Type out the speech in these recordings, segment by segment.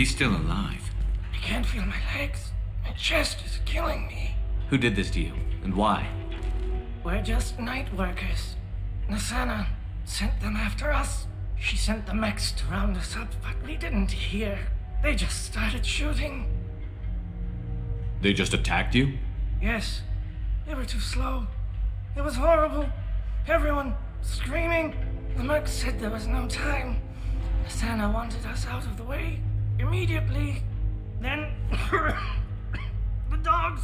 He's still alive. I can't feel my legs. My chest is killing me. Who did this to you, and why? We're just night workers. Nassana sent them after us. She sent the mechs to round us up, but we didn't hear. They just started shooting. They just attacked you? Yes, they were too slow. It was horrible. Everyone screaming. The mechs said there was no time. Nassana wanted us out of the way immediately. Then the dogs.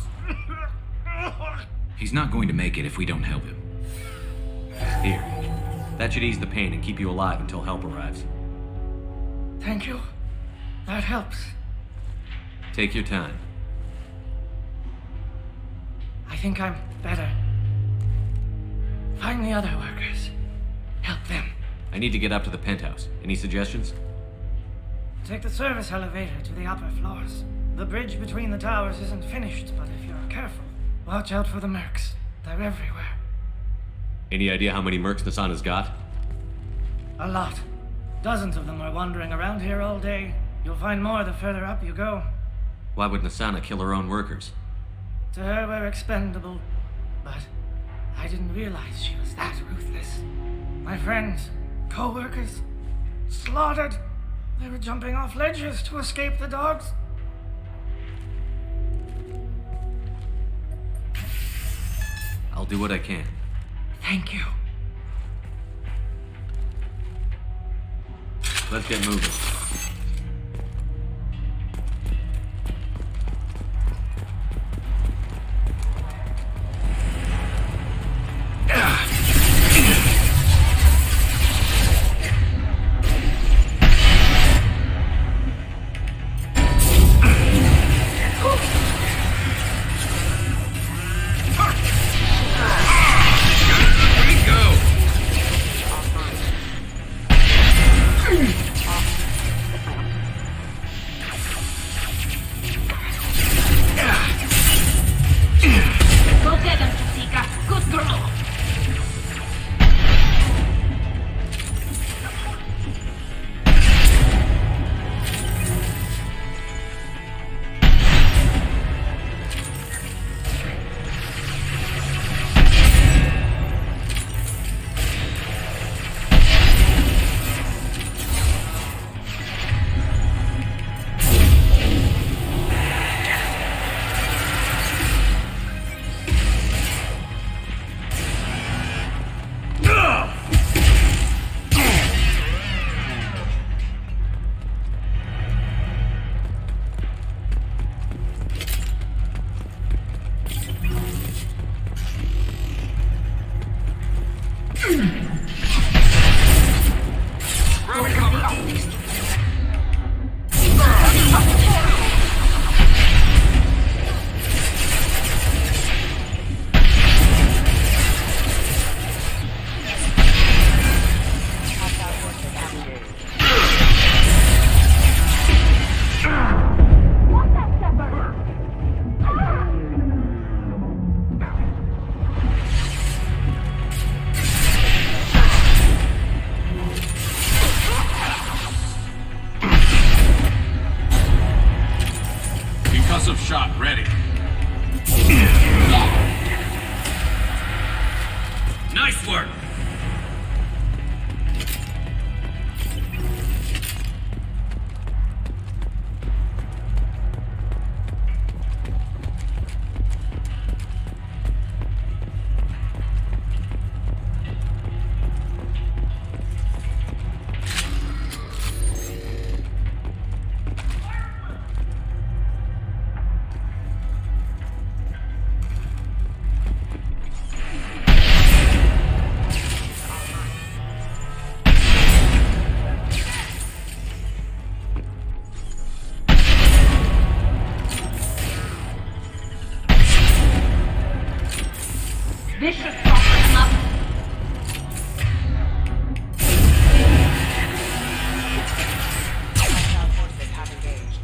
He's not going to make it if we don't help him. Here. That should ease the pain and keep you alive until help arrives. Thank you. That helps. Take your time. I think I'm better. Find the other workers. Help them. I need to get up to the penthouse. Any suggestions? Take the service elevator to the upper floors. The bridge between the towers isn't finished, but if you're careful, watch out for the mercs. They're everywhere. Any idea how many mercs Nassana's got? A lot. Dozens of them are wandering around here all day. You'll find more the further up you go. Why would Nassana kill her own workers? To her, we're expendable. But I didn't realize she was that ruthless. My friends, co-workers, slaughtered. They were jumping off ledges to escape the dogs. I'll do what I can. Thank you. Let's get moving. Concussive shot ready. Nice work. This should soften him up. Forces have engaged.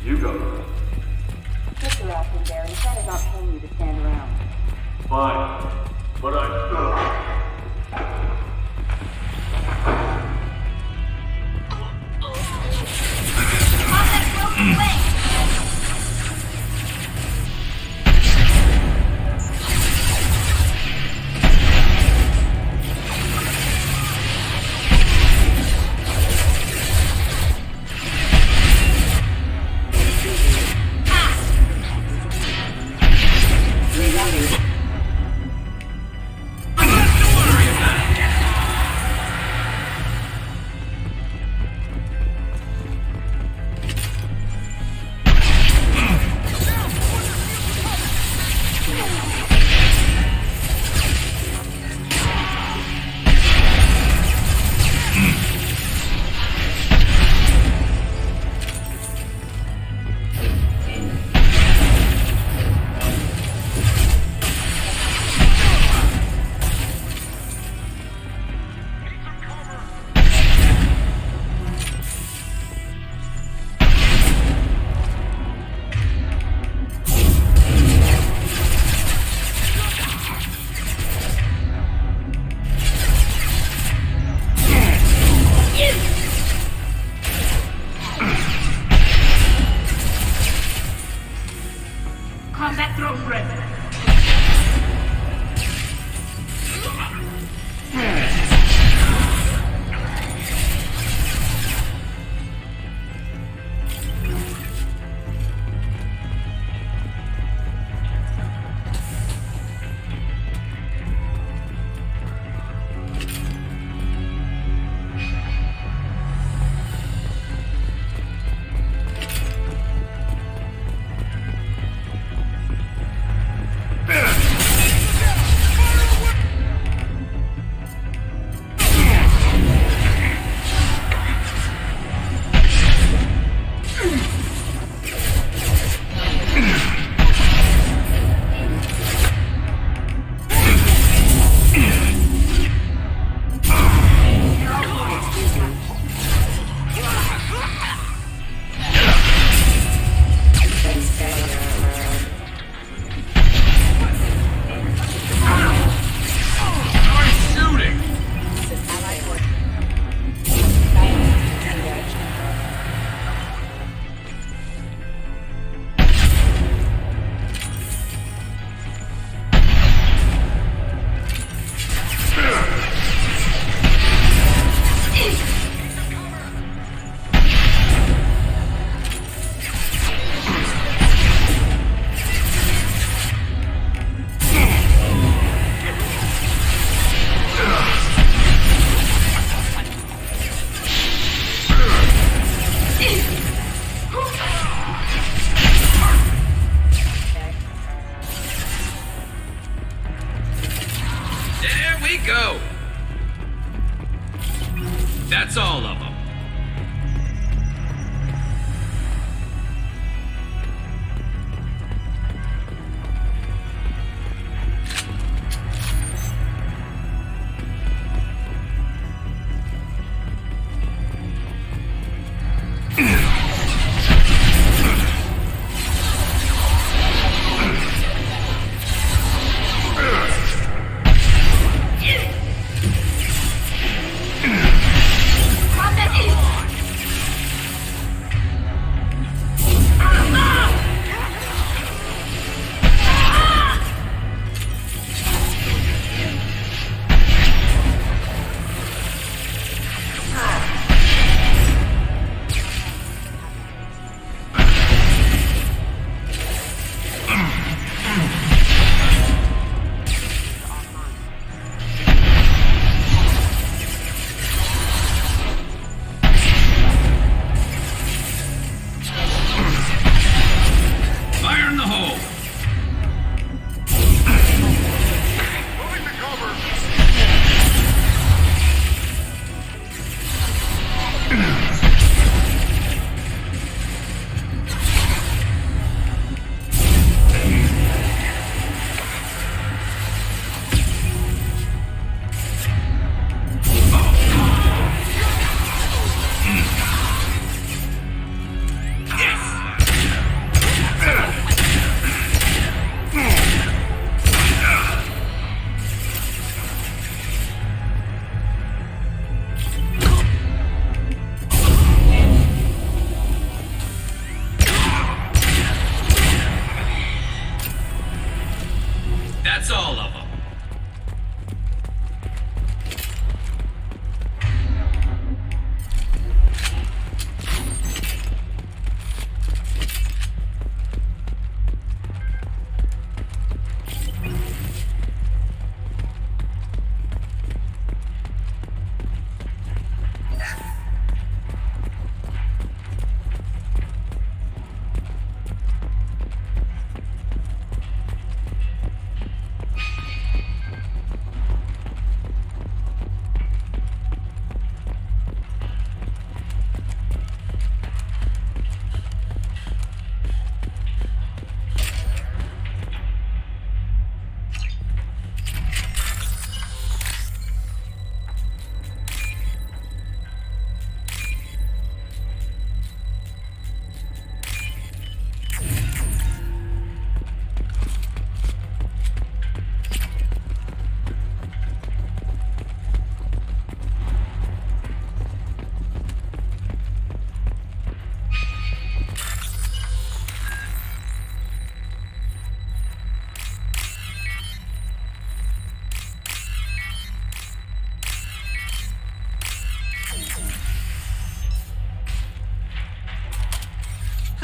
You go. Get your ass in there, and Santa's not paying you to stand around. Fine. But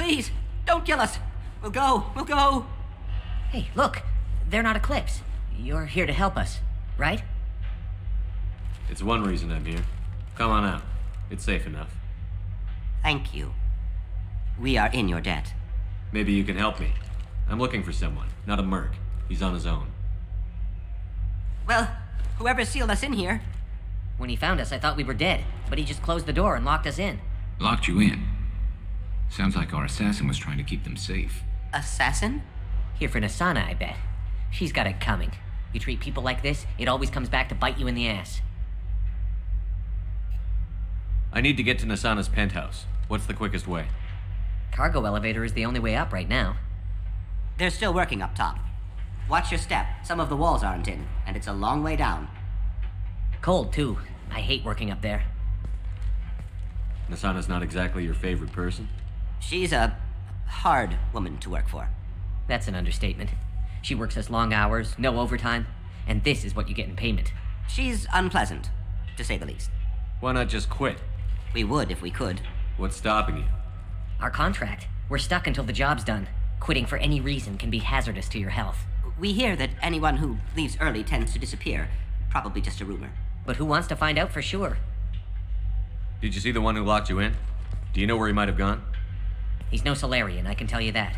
Please, don't kill us. We'll go. Hey, look. They're not Eclipse. You're here to help us, right? It's one reason I'm here. Come on out. It's safe enough. Thank you. We are in your debt. Maybe you can help me. I'm looking for someone, not a merc. He's on his own. Well, whoever sealed us in here. When he found us, I thought we were dead, but he just closed the door and locked us in. Locked you in. Sounds like our assassin was trying to keep them safe. Assassin? Here for Nasana, I bet. She's got it coming. You treat people like this, it always comes back to bite you in the ass. I need to get to Nasana's penthouse. What's the quickest way? Cargo elevator is the only way up right now. They're still working up top. Watch your step. Some of the walls aren't in, and it's a long way down. Cold, too. I hate working up there. Nasana's not exactly your favorite person? She's a hard woman to work for. That's an understatement. She works us long hours, no overtime, and this is what you get in payment. She's unpleasant, to say the least. Why not just quit? We would if we could. What's stopping you? Our contract. We're stuck until the job's done. Quitting for any reason can be hazardous to your health. We hear that anyone who leaves early tends to disappear. Probably just a rumor. But who wants to find out for sure? Did you see the one who locked you in? Do you know where he might have gone? He's no Solarian, I can tell you that.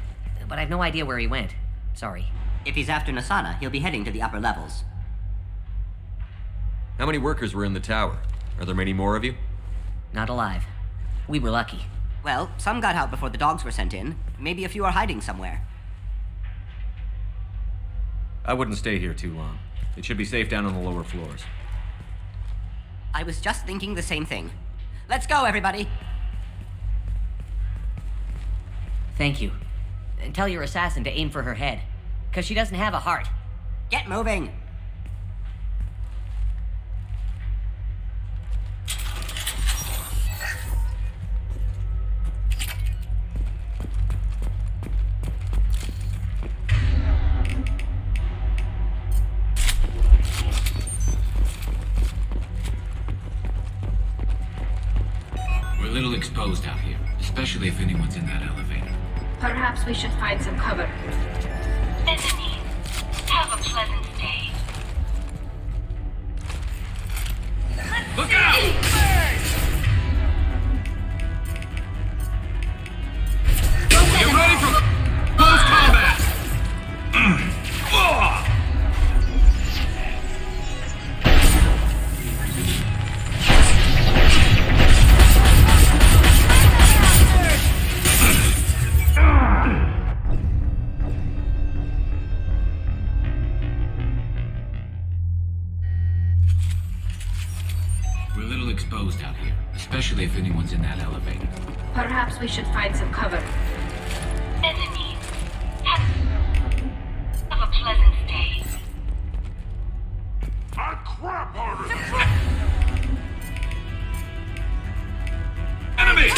But I've no idea where he went. Sorry. If he's after Nasana, he'll be heading to the upper levels. How many workers were in the tower? Are there many more of you? Not alive. We were lucky. Well, some got out before the dogs were sent in. Maybe a few are hiding somewhere. I wouldn't stay here too long. It should be safe down on the lower floors. I was just thinking the same thing. Let's go, everybody! Thank you. And tell your assassin to aim for her head. 'Cause she doesn't have a heart. Get moving! We're a little exposed out here, especially if anyone's in that elevator. Perhaps we should find some cover. Enemy, have a pleasant stay. Look out! Get ready for close combat! We're a little exposed out here, especially if anyone's in that elevator. Perhaps we should find some cover. Enemy, have a pleasant stay. Enemy!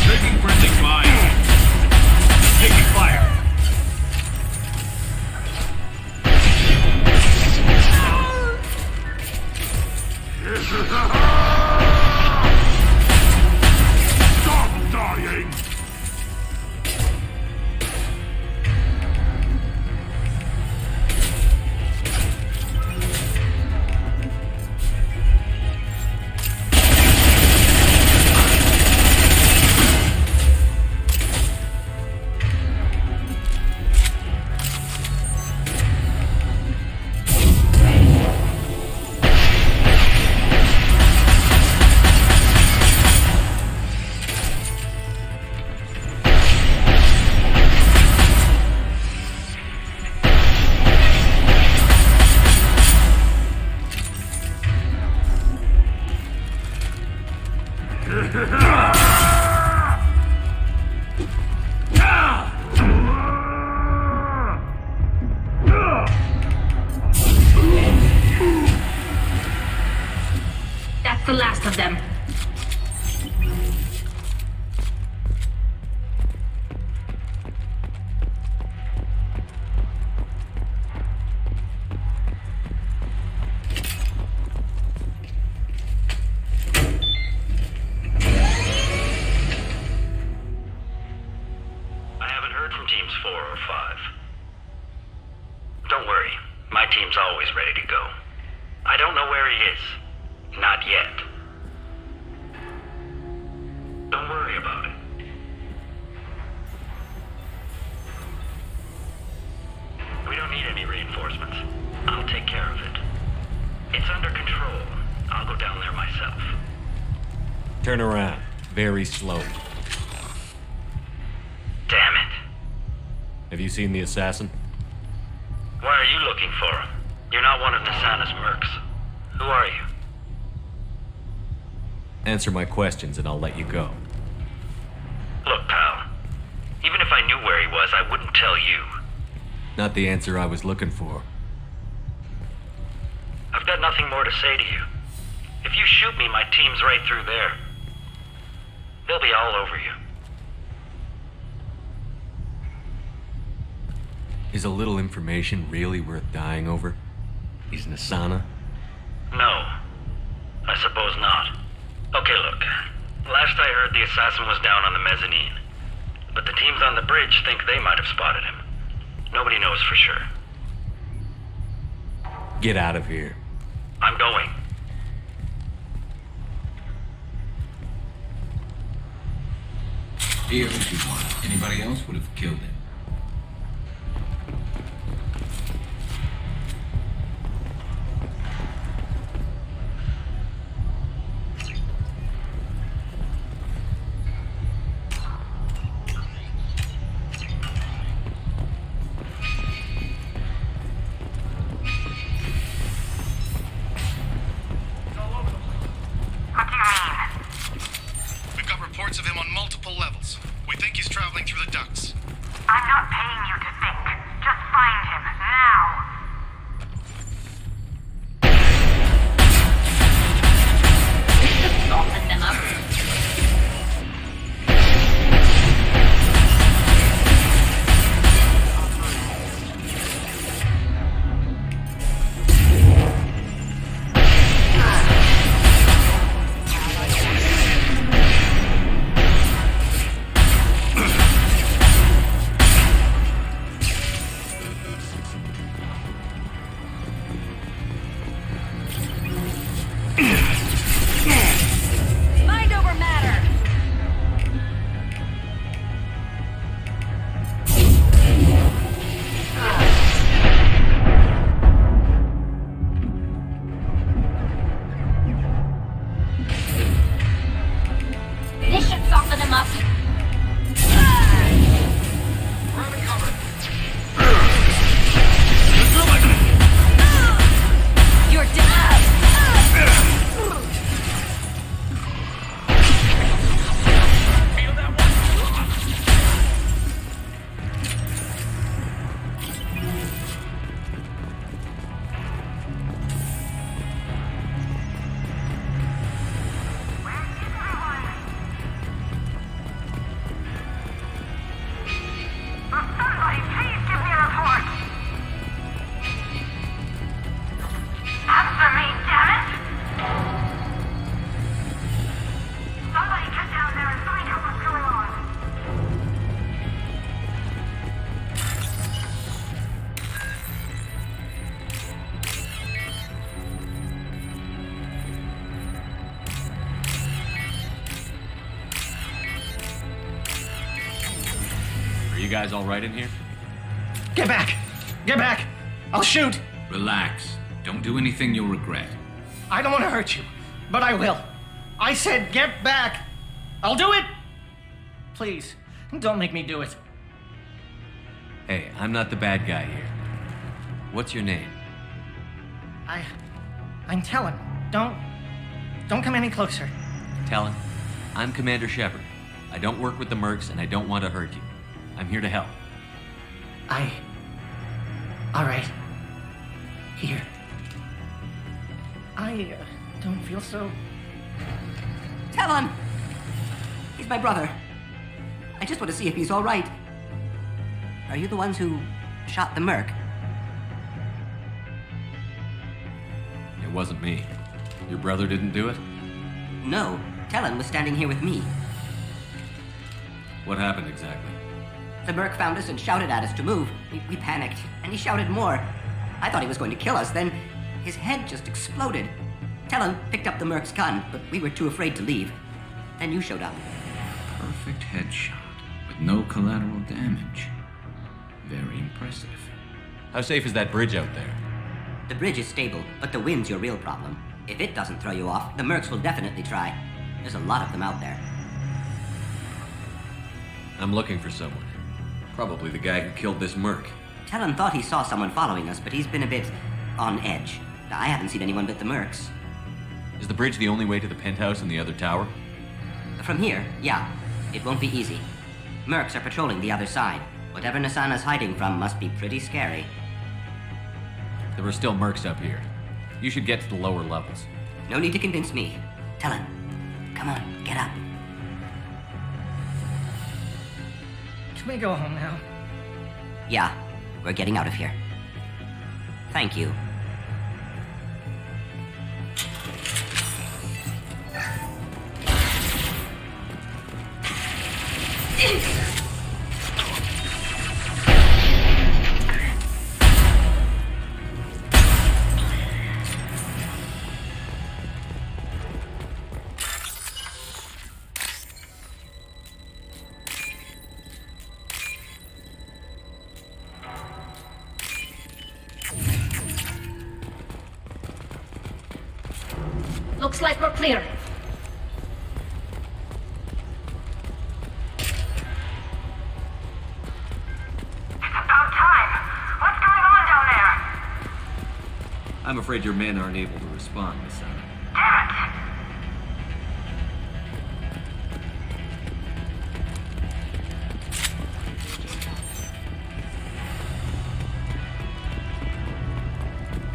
Taking friendly fire. Taking fire. Stop dying! That's the last of them. Turn around. Very slowly. Damn it. Have you seen the assassin? Why are you looking for him? You're not one of Nasana's mercs. Who are you? Answer my questions and I'll let you go. Look, pal. Even if I knew where he was, I wouldn't tell you. Not the answer I was looking for. I've got nothing more to say to you. If you shoot me, my team's right through there. They'll be all over you. Is a little information really worth dying over? Is Nasana? No. I suppose not. Okay, look. Last I heard, the assassin was down on the mezzanine. But the teams on the bridge think they might have spotted him. Nobody knows for sure. Get out of here. I'm going. Here if you want. Anybody else would have killed him. We've got reports of him on multiple levels. We think he's traveling through the ducts. I'm not paying you to think. Just find him, now. Soften them up. Mind over matter. This should soften him up. You're dead. Somebody, please give me a report. Answer me, damn it! Somebody get down there and find out what's going on. Are you guys all right in here? Get back! Get back! I'll shoot! Relax. Don't do anything you'll regret. I don't want to hurt you, but I will. I said get back! I'll do it! Please, don't make me do it. Hey, I'm not the bad guy here. What's your name? I'm Talon. Don't come any closer. Talon. I'm Commander Shepard. I don't work with the mercs and I don't want to hurt you. I'm here to help. All right. Here. I don't feel so... Talon! He's my brother. I just want to see if he's all right. Are you the ones who shot the merc? It wasn't me. Your brother didn't do it? No. Talon was standing here with me. What happened exactly? The merc found us and shouted at us to move. We panicked, and he shouted more. I thought he was going to kill us, then his head just exploded. Talon picked up the merc's gun, but we were too afraid to leave. Then you showed up. Perfect headshot with no collateral damage. Very impressive. How safe is that bridge out there? The bridge is stable, but the wind's your real problem. If it doesn't throw you off, the mercs will definitely try. There's a lot of them out there. I'm looking for someone. Probably the guy who killed this merc. Talon thought he saw someone following us, but he's been a bit on edge. I haven't seen anyone but the mercs. Is the bridge the only way to the penthouse and the other tower? From here, yeah. It won't be easy. Mercs are patrolling the other side. Whatever Nasana's hiding from must be pretty scary. There are still mercs up here. You should get to the lower levels. No need to convince me. Talon, come on, get up. Can we go home now? Yeah, we're getting out of here. Thank you. Looks like we're clear. About time. What's going on down there? I'm afraid your men aren't able to respond, Nasana.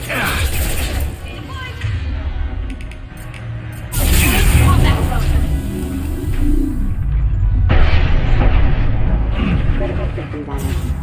Damn it! Critical system damage.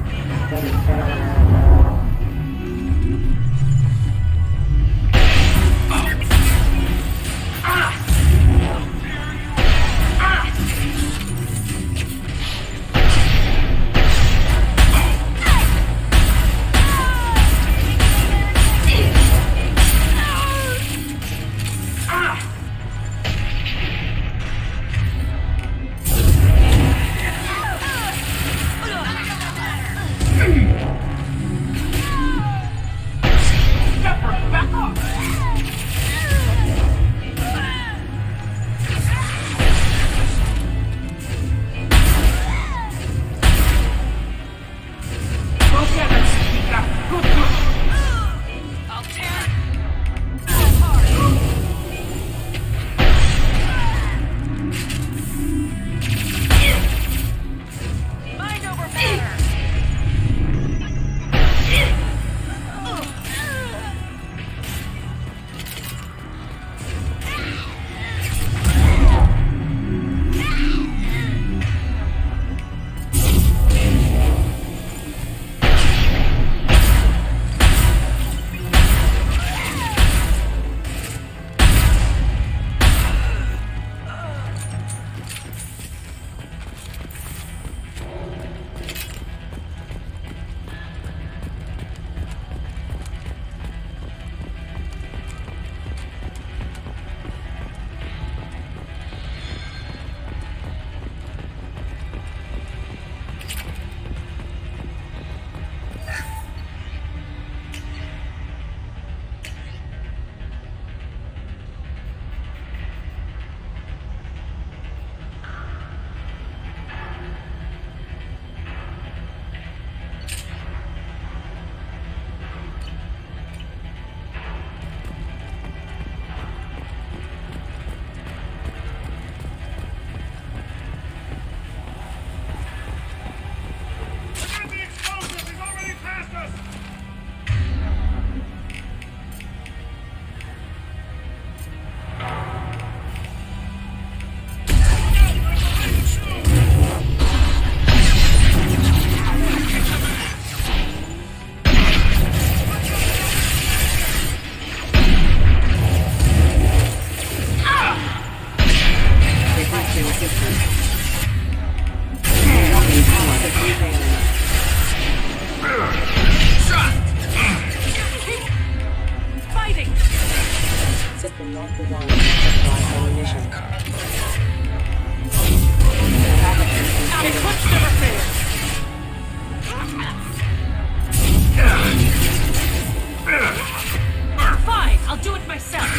Fine, I'll do it myself.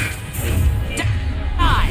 Die.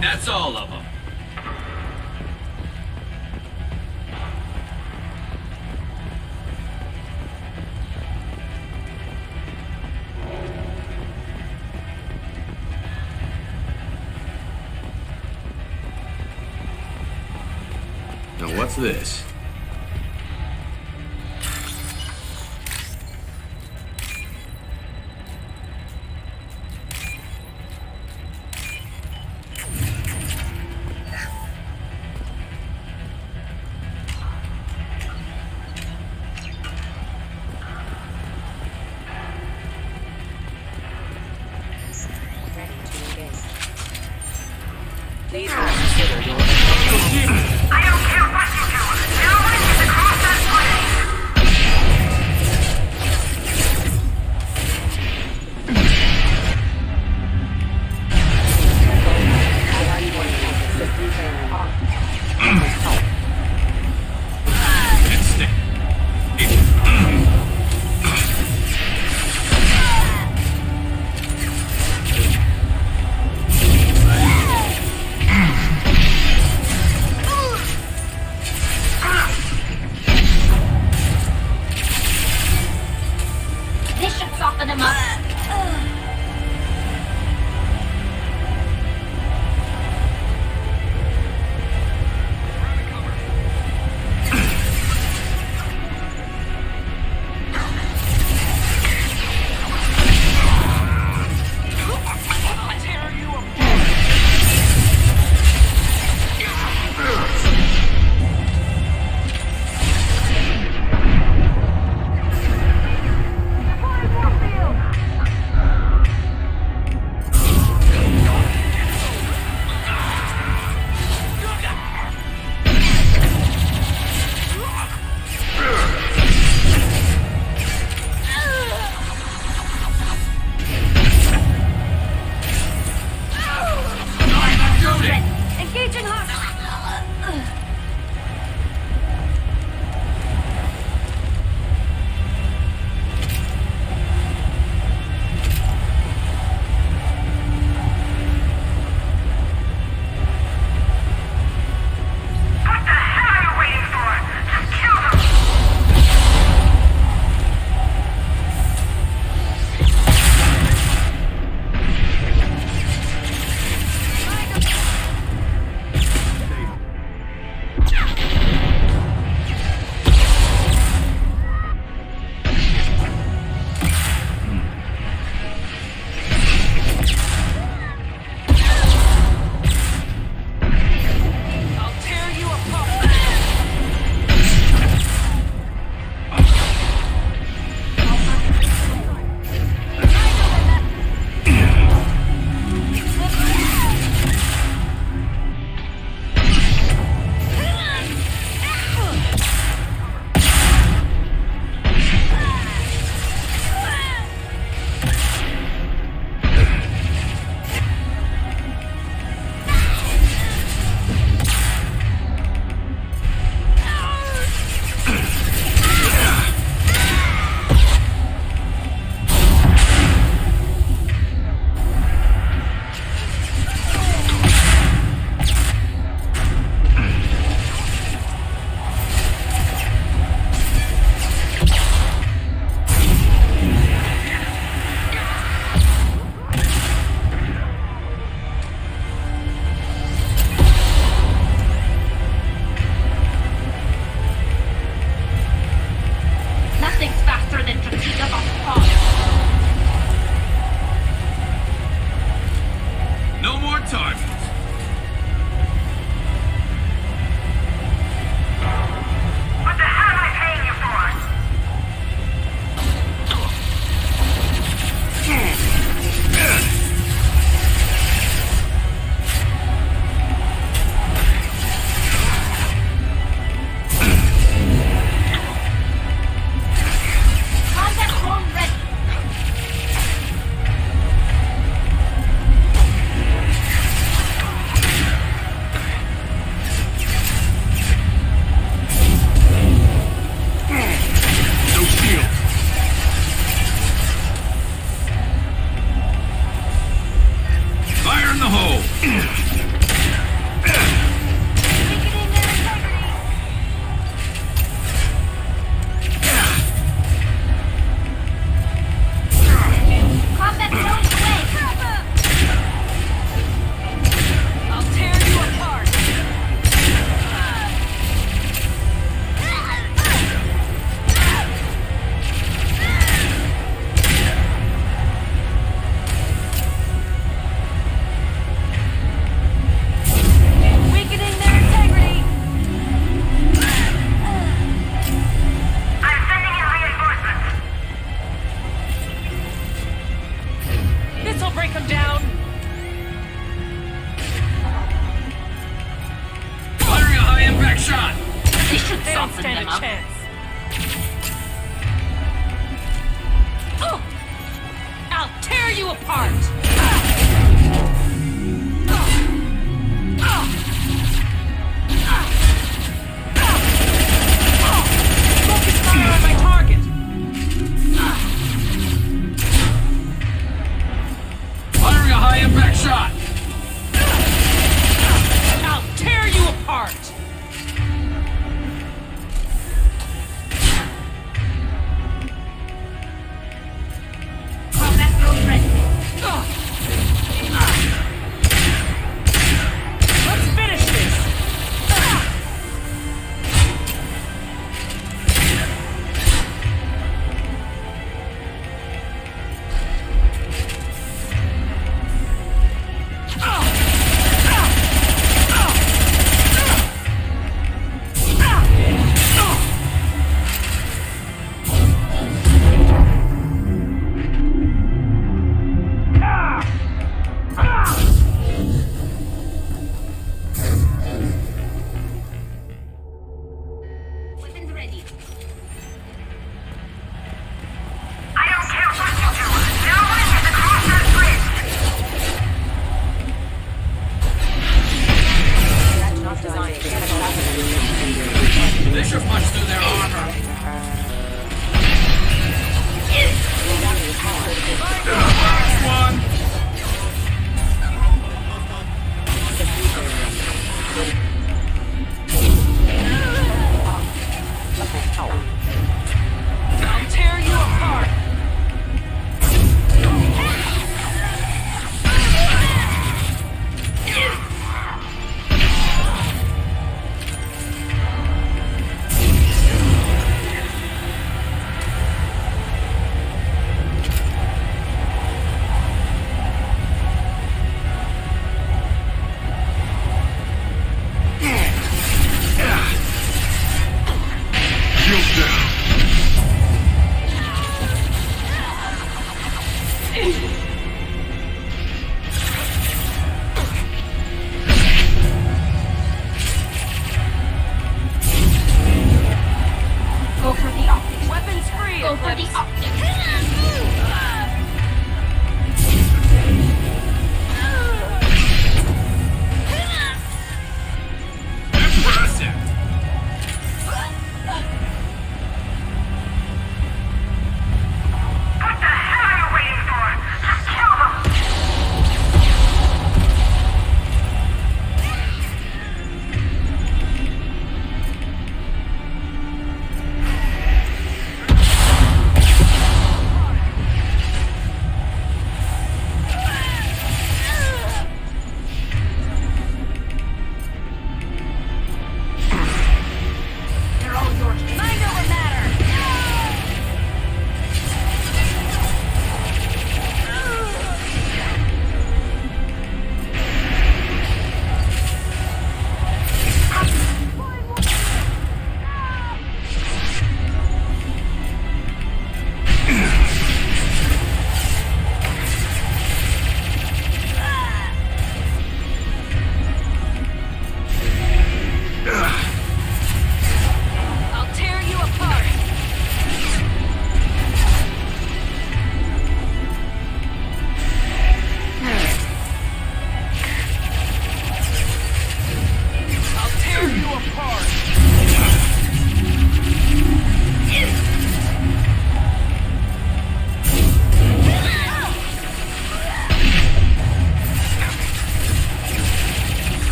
That's all of them. Now what's this? I don't care what you do. Gentlemen, get across that bridge. They don't stand a chance. Oh! I'll tear you apart! Focus fire on my target! Firing a high-impact shot! I'll tear you apart! Combat mode ready.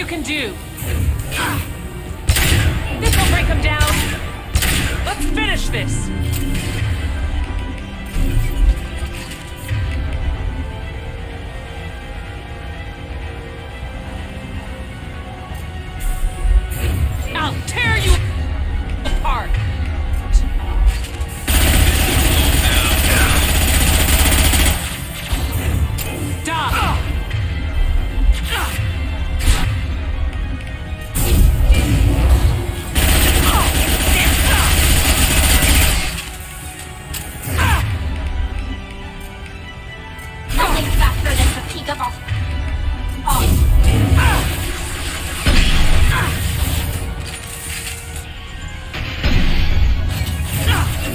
you can do. This will break him down. Let's finish this. I'll tear you apart. Die. Nothing faster than the peak of us.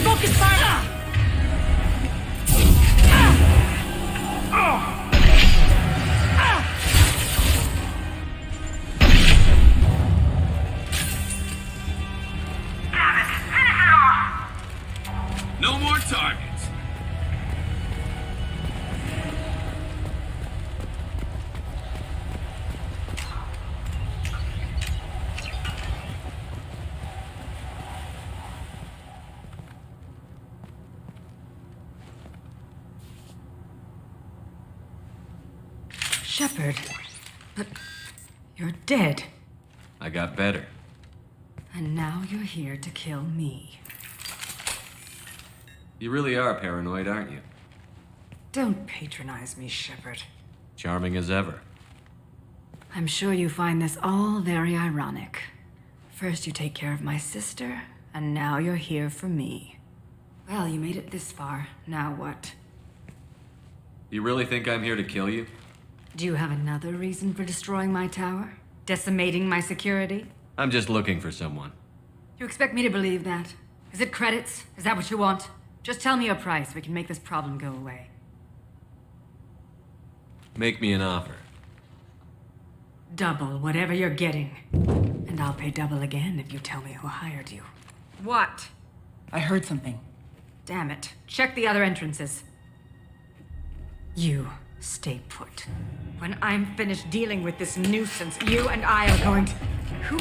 Focus fire. No more targets. Shepard, but you're dead. I got better. And now you're here to kill me. You really are paranoid, aren't you? Don't patronize me, Shepard. Charming as ever. I'm sure you find this all very ironic. First you take care of my sister, and now you're here for me. Well, you made it this far. Now what? You really think I'm here to kill you? Do you have another reason for destroying my tower? Decimating my security? I'm just looking for someone. You expect me to believe that? Is it credits? Is that what you want? Just tell me your price. We can make this problem go away. Make me an offer. Double whatever you're getting. And I'll pay double again if you tell me who hired you. What? I heard something. Damn it. Check the other entrances. You stay put. When I'm finished dealing with this nuisance, you and I are going to... Who?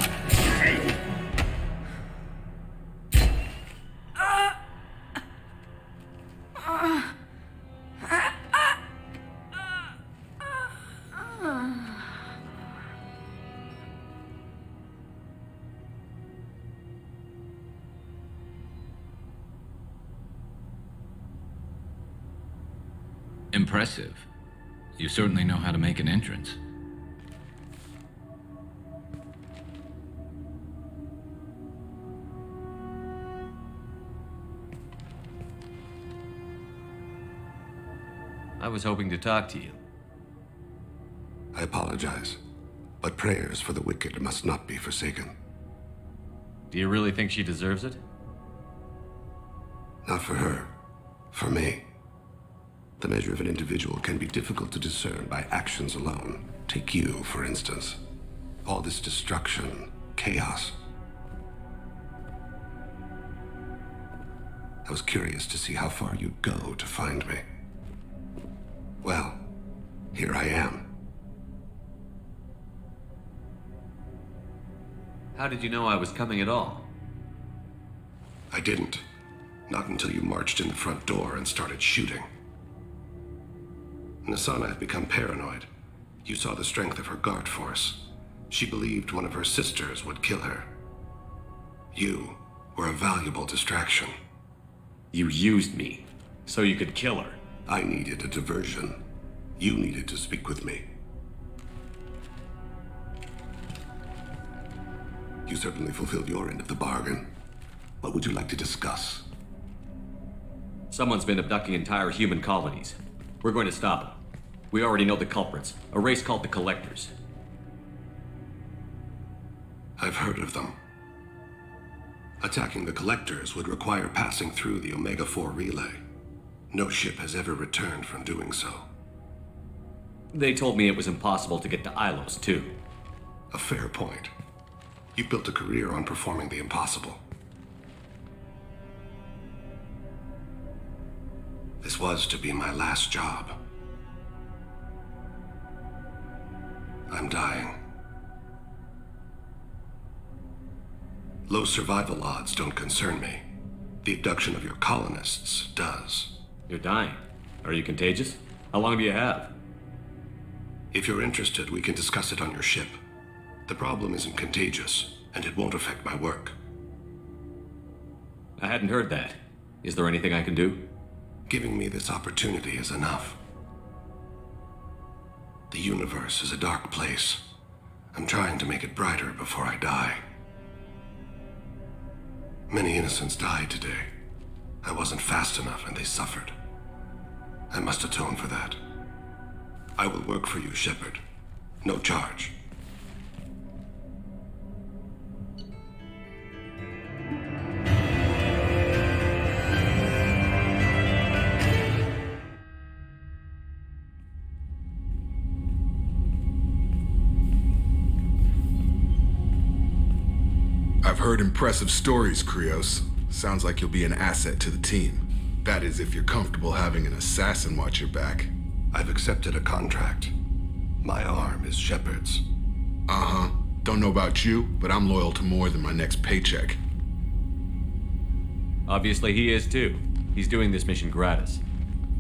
Impressive. You certainly know how to make an entrance. I was hoping to talk to you. I apologize, but prayers for the wicked must not be forsaken. Do you really think she deserves it? Not for her. For me. The measure of an individual can be difficult to discern by actions alone. Take you, for instance. All this destruction, chaos. I was curious to see how far you'd go to find me. Well, here I am. How did you know I was coming at all? I didn't. Not until you marched in the front door and started shooting. Nassana had become paranoid. You saw the strength of her guard force. She believed one of her sisters would kill her. You were a valuable distraction. You used me, so you could kill her. I needed a diversion. You needed to speak with me. You certainly fulfilled your end of the bargain. What would you like to discuss? Someone's been abducting entire human colonies. We're going to stop them. We already know the culprits, a race called the Collectors. I've heard of them. Attacking the Collectors would require passing through the Omega-4 relay. No ship has ever returned from doing so. They told me it was impossible to get to Ilos, too. A fair point. You built a career on performing the impossible. This was to be my last job. I'm dying. Low survival odds don't concern me. The abduction of your colonists does. You're dying. Are you contagious? How long do you have? If you're interested, we can discuss it on your ship. The problem isn't contagious, and it won't affect my work. I hadn't heard that. Is there anything I can do? Giving me this opportunity is enough. The universe is a dark place. I'm trying to make it brighter before I die. Many innocents died today. I wasn't fast enough and they suffered. I must atone for that. I will work for you, Shepard. No charge. I've heard impressive stories, Krios. Sounds like you'll be an asset to the team. That is, if you're comfortable having an assassin watch your back. I've accepted a contract. My arm is Shepard's. Uh-huh. Don't know about you, but I'm loyal to more than my next paycheck. Obviously he is too. He's doing this mission gratis.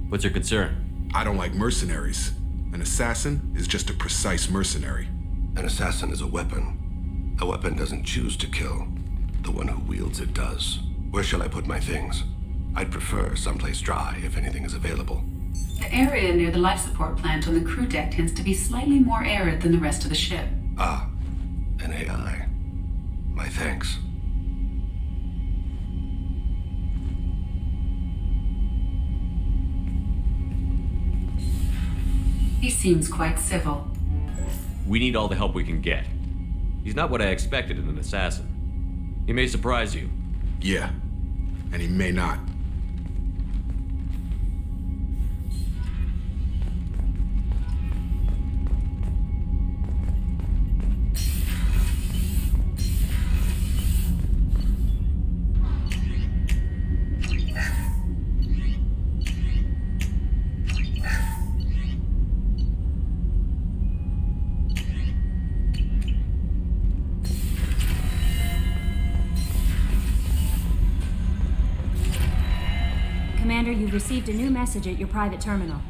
What's your concern? I don't like mercenaries. An assassin is just a precise mercenary. An assassin is a weapon. A weapon doesn't choose to kill. The one who wields it does. Where shall I put my things? I'd prefer someplace dry if anything is available. The area near the life support plant on the crew deck tends to be slightly more arid than the rest of the ship. Ah, an AI. My thanks. He seems quite civil. We need all the help we can get. He's not what I expected in an assassin. He may surprise you. Yeah, and he may not. Commander, you've received a new message at your private terminal.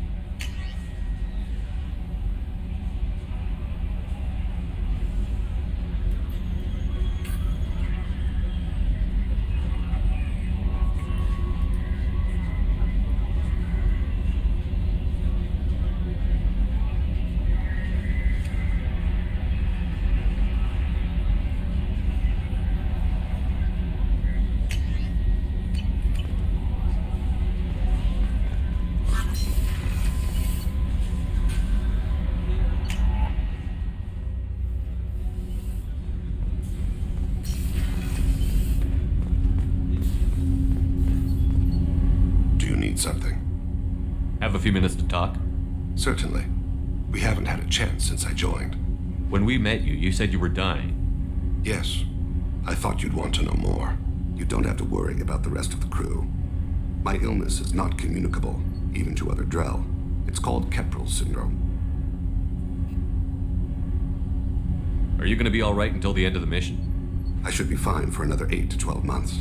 Something. Have a few minutes to talk? Certainly. We haven't had a chance since I joined. When we met you, you said you were dying. Yes. I thought you'd want to know more. You don't have to worry about the rest of the crew. My illness is not communicable, even to other Drell. It's called Keprel syndrome. Are you going to be all right until the end of the mission? I should be fine for another 8 to 12 months.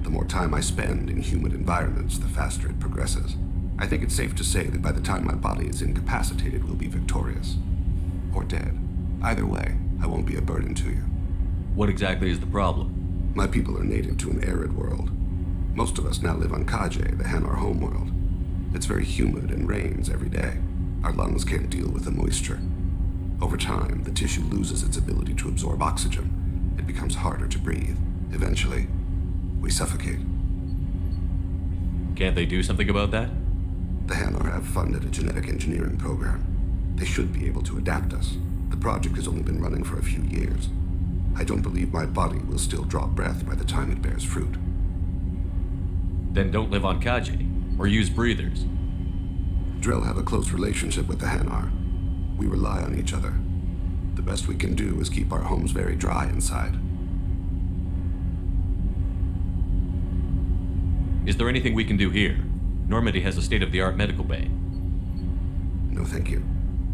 The more time I spend in humid environments, the faster it progresses. I think it's safe to say that by the time my body is incapacitated, we'll be victorious. Or dead. Either way, I won't be a burden to you. What exactly is the problem? My people are native to an arid world. Most of us now live on Kaje, the Hanar homeworld. It's very humid and rains every day. Our lungs can't deal with the moisture. Over time, the tissue loses its ability to absorb oxygen. It becomes harder to breathe. Eventually, we suffocate. Can't they do something about that? The Hanar have funded a genetic engineering program. They should be able to adapt us. The project has only been running for a few years. I don't believe my body will still draw breath by the time it bears fruit. Then don't live on Kaje, or use breathers. Drell have a close relationship with the Hanar. We rely on each other. The best we can do is keep our homes very dry inside. Is there anything we can do here? Normandy has a state-of-the-art medical bay. No, thank you.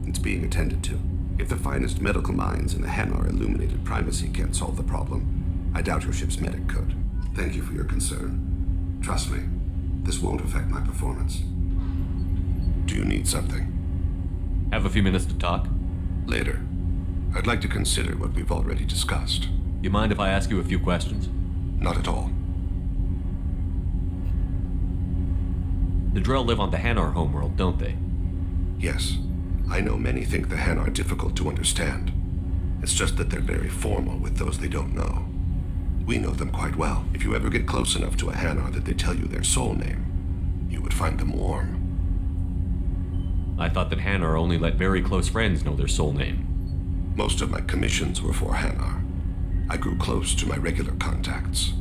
It's being attended to. If the finest medical minds in the Hanar illuminated primacy can't solve the problem, I doubt your ship's medic could. Thank you for your concern. Trust me, this won't affect my performance. Do you need something? Have a few minutes to talk? Later. I'd like to consider what we've already discussed. You mind if I ask you a few questions? Not at all. The Drell live on the Hanar homeworld, don't they? Yes. I know many think the Han are difficult to understand. It's just that they're very formal with those they don't know. We know them quite well. If you ever get close enough to a Hanar that they tell you their soul name, you would find them warm. I thought that Hanar only let very close friends know their soul name. Most of my commissions were for Hanar. I grew close to my regular contacts.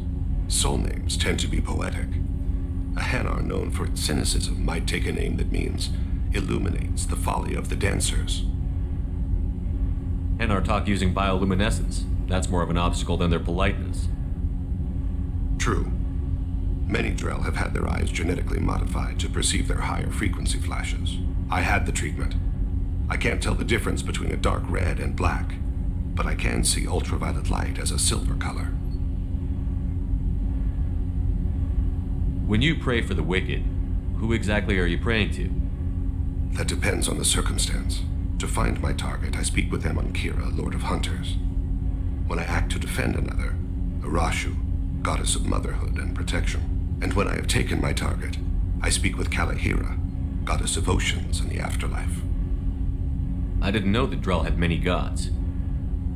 Soul names tend to be poetic. A Hanar known for its cynicism might take a name that means illuminates the folly of the dancers. Hanar talk using bioluminescence. That's more of an obstacle than their politeness. True. Many Drell have had their eyes genetically modified to perceive their higher frequency flashes. I had the treatment. I can't tell the difference between a dark red and black, but I can see ultraviolet light as a silver color. When you pray for the wicked, who exactly are you praying to? That depends on the circumstance. To find my target, I speak with Amonkira, Lord of Hunters. When I act to defend another, Arashu, Goddess of Motherhood and Protection. And when I have taken my target, I speak with Kalahira, Goddess of Oceans and the Afterlife. I didn't know that Drell had many gods.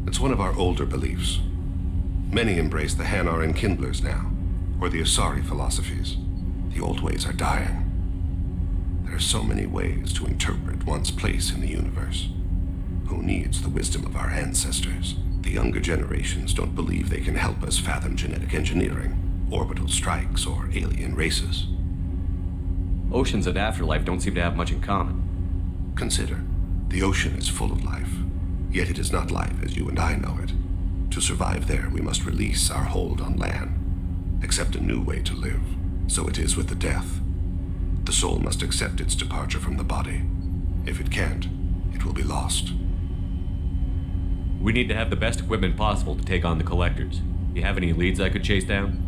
It's one of our older beliefs. Many embrace the Hanar and Kindlers now, or the Asari philosophies. The old ways are dying. There are so many ways to interpret one's place in the universe. Who needs the wisdom of our ancestors? The younger generations don't believe they can help us fathom genetic engineering, orbital strikes, or alien races. Oceans and Afterlife don't seem to have much in common. Consider, the ocean is full of life, yet it is not life as you and I know it. To survive there, we must release our hold on land, accept a new way to live. So it is with the death. The soul must accept its departure from the body. If it can't, it will be lost. We need to have the best equipment possible to take on the Collectors. You have any leads I could chase down?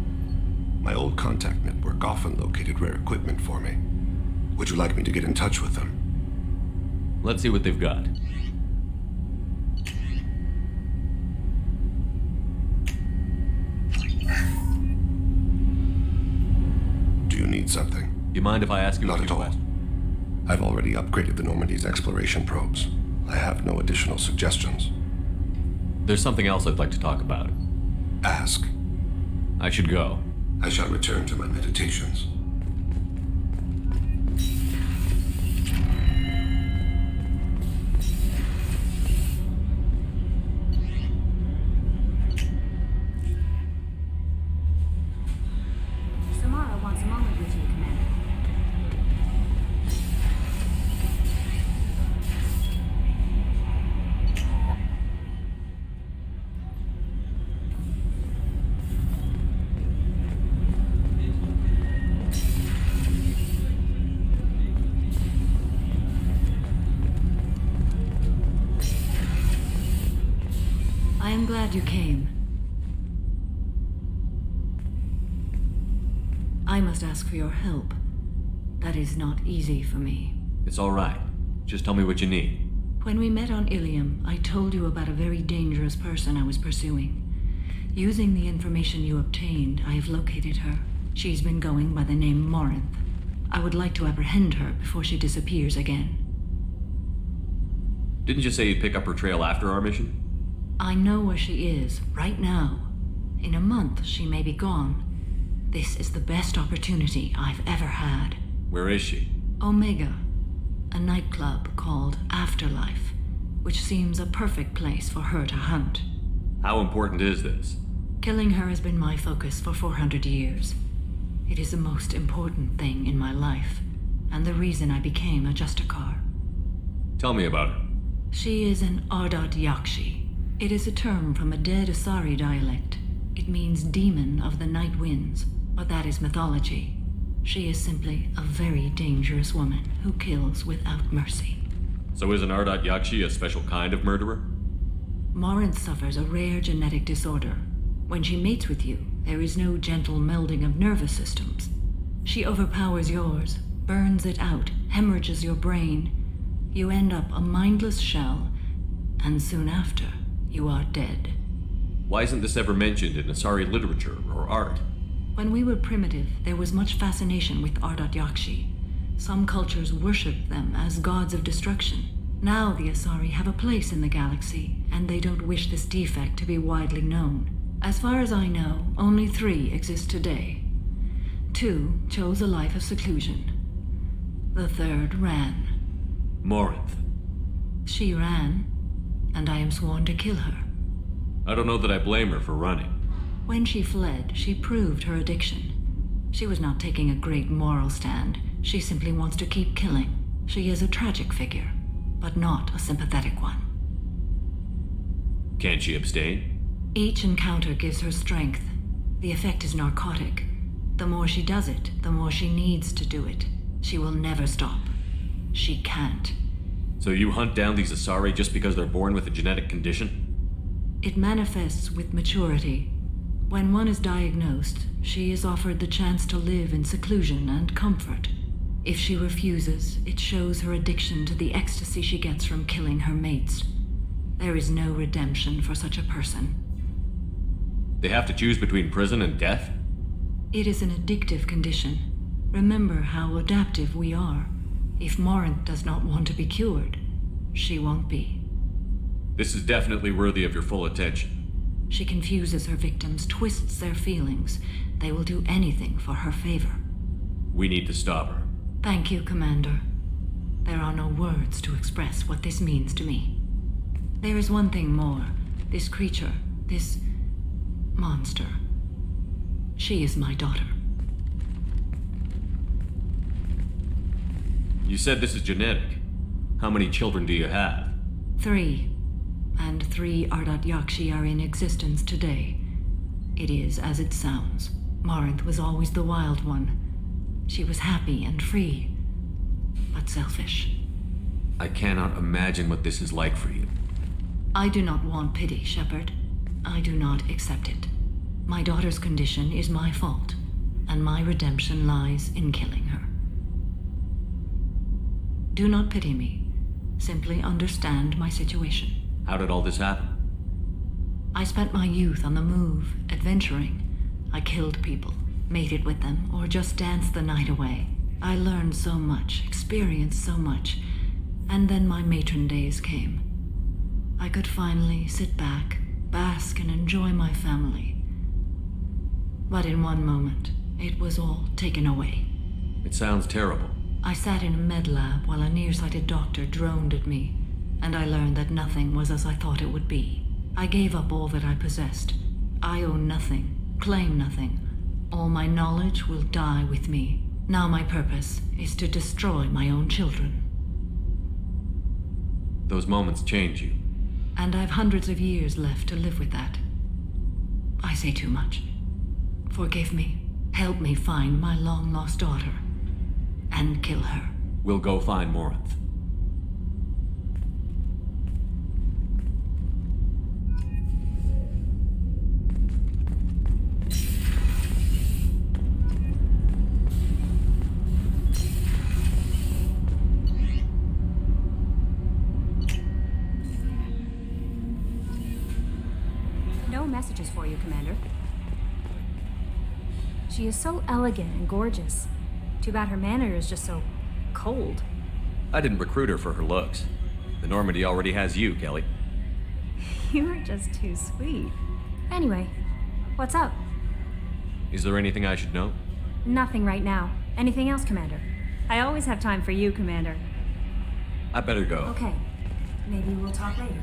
My old contact network often located rare equipment for me. Would you like me to get in touch with them? Let's see what they've got. Do you need something? You mind if I ask you Not at all. I've already upgraded the Normandy's exploration probes. I have no additional suggestions. There's something else I'd like to talk about. Ask. I should go. I shall return to my meditations. Samara wants a moment with you, Commander. I am glad you came. I must ask for your help. That is not easy for me. It's all right. Just tell me what you need. When we met on Ilium, I told you about a very dangerous person I was pursuing. Using the information you obtained, I have located her. She's been going by the name Morinth. I would like to apprehend her before she disappears again. Didn't you say you'd pick up her trail after our mission? I know where she is, right now. In a month, she may be gone. This is the best opportunity I've ever had. Where is she? Omega, a nightclub called Afterlife, which seems a perfect place for her to hunt. How important is this? Killing her has been my focus for 400 years. It is the most important thing in my life, and the reason I became a Justicar. Tell me about her. She is an Ardat Yakshi. It is a term from a dead Asari dialect. It means demon of the night winds, but that is mythology. She is simply a very dangerous woman who kills without mercy. So is an Ardat Yakshi a special kind of murderer? Morinth suffers a rare genetic disorder. When she mates with you, there is no gentle melding of nervous systems. She overpowers yours, burns it out, hemorrhages your brain. You end up a mindless shell, and soon after, you are dead. Why isn't this ever mentioned in Asari literature or art? When we were primitive, there was much fascination with Ardat Yakshi. Some cultures worshipped them as gods of destruction. Now the Asari have a place in the galaxy, and they don't wish this defect to be widely known. As far as I know, only 3 exist today. 2 chose a life of seclusion. The 3rd ran. Morinth. She ran, and I am sworn to kill her. I don't know that I blame her for running. When she fled, she proved her addiction. She was not taking a great moral stand. She simply wants to keep killing. She is a tragic figure, but not a sympathetic one. Can't she abstain? Each encounter gives her strength. The effect is narcotic. The more she does it, the more she needs to do it. She will never stop. She can't. So you hunt down these Asari just because they're born with a genetic condition? It manifests with maturity. When one is diagnosed, she is offered the chance to live in seclusion and comfort. If she refuses, it shows her addiction to the ecstasy she gets from killing her mates. There is no redemption for such a person. They have to choose between prison and death? It is an addictive condition. Remember how adaptive we are. If Morinth does not want to be cured, she won't be. This is definitely worthy of your full attention. She confuses her victims, twists their feelings. They will do anything for her favor. We need to stop her. Thank you, Commander. There are no words to express what this means to me. There is one thing more. This creature, this monster. She is my daughter. You said this is genetic. How many children do you have? 3. And 3 Ardat Yakshi are in existence today. It is as it sounds. Morinth was always the wild one. She was happy and free, but selfish. I cannot imagine what this is like for you. I do not want pity, Shepard. I do not accept it. My daughter's condition is my fault, and my redemption lies in killing her. Do not pity me. Simply understand my situation. How did all this happen? I spent my youth on the move, adventuring. I killed people, mated with them, or just danced the night away. I learned so much, experienced so much, and then my matron days came. I could finally sit back, bask, and enjoy my family. But in one moment, it was all taken away. It sounds terrible. I sat in a med lab while a nearsighted doctor droned at me, and I learned that nothing was as I thought it would be. I gave up all that I possessed. I own nothing, claim nothing. All my knowledge will die with me. Now my purpose is to destroy my own children. Those moments change you. And I've hundreds of years left to live with that. I say too much. Forgive me. Help me find my long-lost daughter. And kill her. We'll go find Morinth. No messages for you, Commander. She is so elegant and gorgeous. Too bad her manner is just so cold. I didn't recruit her for her looks. The Normandy already has you, Kelly. You are just too sweet. Anyway, what's up? Is there anything I should know? Nothing right now. Anything else, Commander? I always have time for you, Commander. I better go. Okay. Maybe we'll talk later.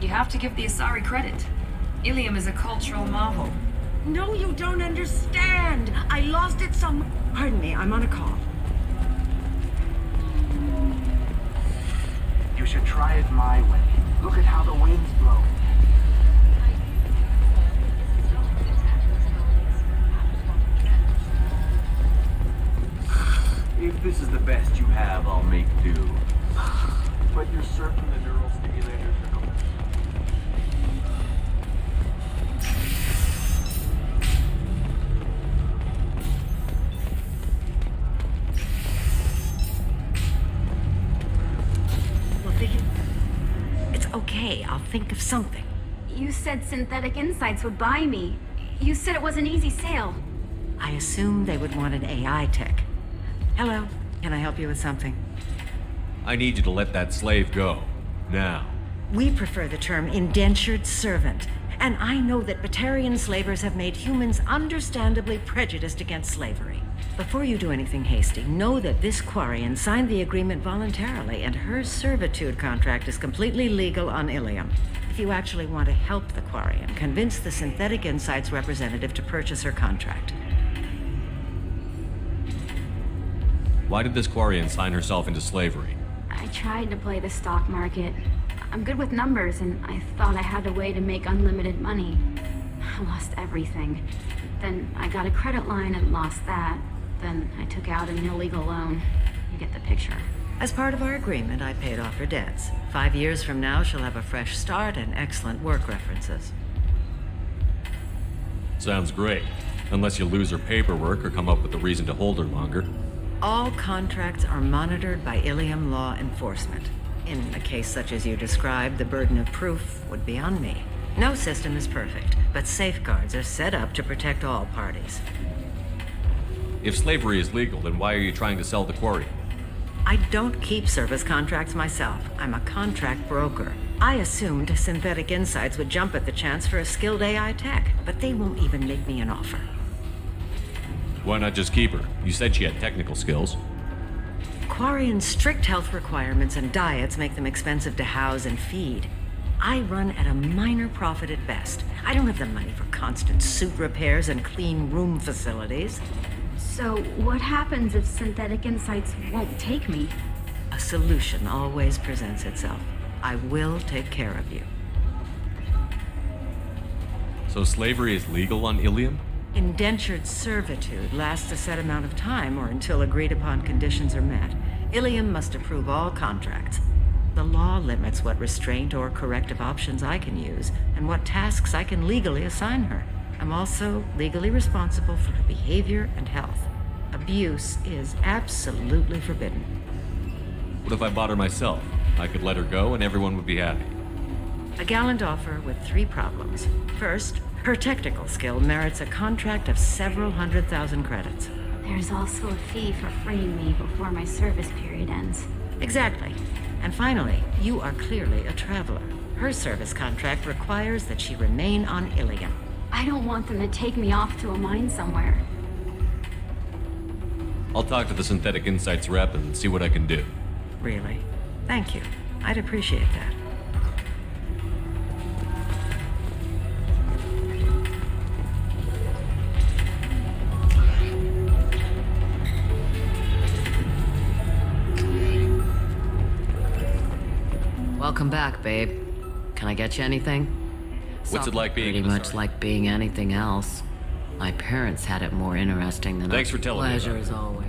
You have to give the Asari credit. Ilium is a cultural marvel. No, you don't understand. I lost it some... Pardon me, I'm on a call. You should try it my way. Look at how the wind's blowing. If this is the best you have, I'll make do. But you're certain the neural stimulators are going. It's okay, I'll think of something. You said Synthetic Insights would buy me. You said it was an easy sale. I assumed they would want an AI tech. Hello, can I help you with something? I need you to let that slave go. Now. We prefer the term indentured servant. And I know that Batarian slavers have made humans understandably prejudiced against slavery. Before you do anything hasty, know that this Quarian signed the agreement voluntarily, and her servitude contract is completely legal on Ilium. If you actually want to help the Quarian, convince the Synthetic Insights representative to purchase her contract. Why did this Quarian sign herself into slavery? I tried to play the stock market. I'm good with numbers, and I thought I had a way to make unlimited money. I lost everything. Then I got a credit line and lost that. Then I took out an illegal loan. You get the picture. As part of our agreement, I paid off her debts. 5 years from now, she'll have a fresh start and excellent work references. Sounds great. Unless you lose her paperwork or come up with a reason to hold her longer. All contracts are monitored by Ilium law enforcement. In a case such as you described, the burden of proof would be on me. No system is perfect, but safeguards are set up to protect all parties. If slavery is legal, then why are you trying to sell the Quarian? I don't keep service contracts myself. I'm a contract broker. I assumed Synthetic Insights would jump at the chance for a skilled AI tech, but they won't even make me an offer. Why not just keep her? You said she had technical skills. Quarian's strict health requirements and diets make them expensive to house and feed. I run at a minor profit at best. I don't have the money for constant suit repairs and clean room facilities. So what happens if Synthetic Insights won't take me? A solution always presents itself. I will take care of you. So slavery is legal on Ilium? Indentured servitude lasts a set amount of time or until agreed upon conditions are met. Ilium must approve all contracts. The law limits what restraint or corrective options I can use and what tasks I can legally assign her. I'm also legally responsible for her behavior and health. Abuse is absolutely forbidden. What if I bought her myself? I could let her go and everyone would be happy. A gallant offer with 3 problems. First, her technical skill merits a contract of several 100,000 credits. There's also a fee for freeing me before my service period ends. Exactly. And finally, you are clearly a traveler. Her service contract requires that she remain on Ilium. I don't want them to take me off to a mine somewhere. I'll talk to the Synthetic Insights rep and see what I can do. Really? Thank you. I'd appreciate that. Welcome back, babe. Can I get you anything? What's it like being pretty much like being anything else? My parents had it more interesting than Thanks for telling me. Pleasure as always.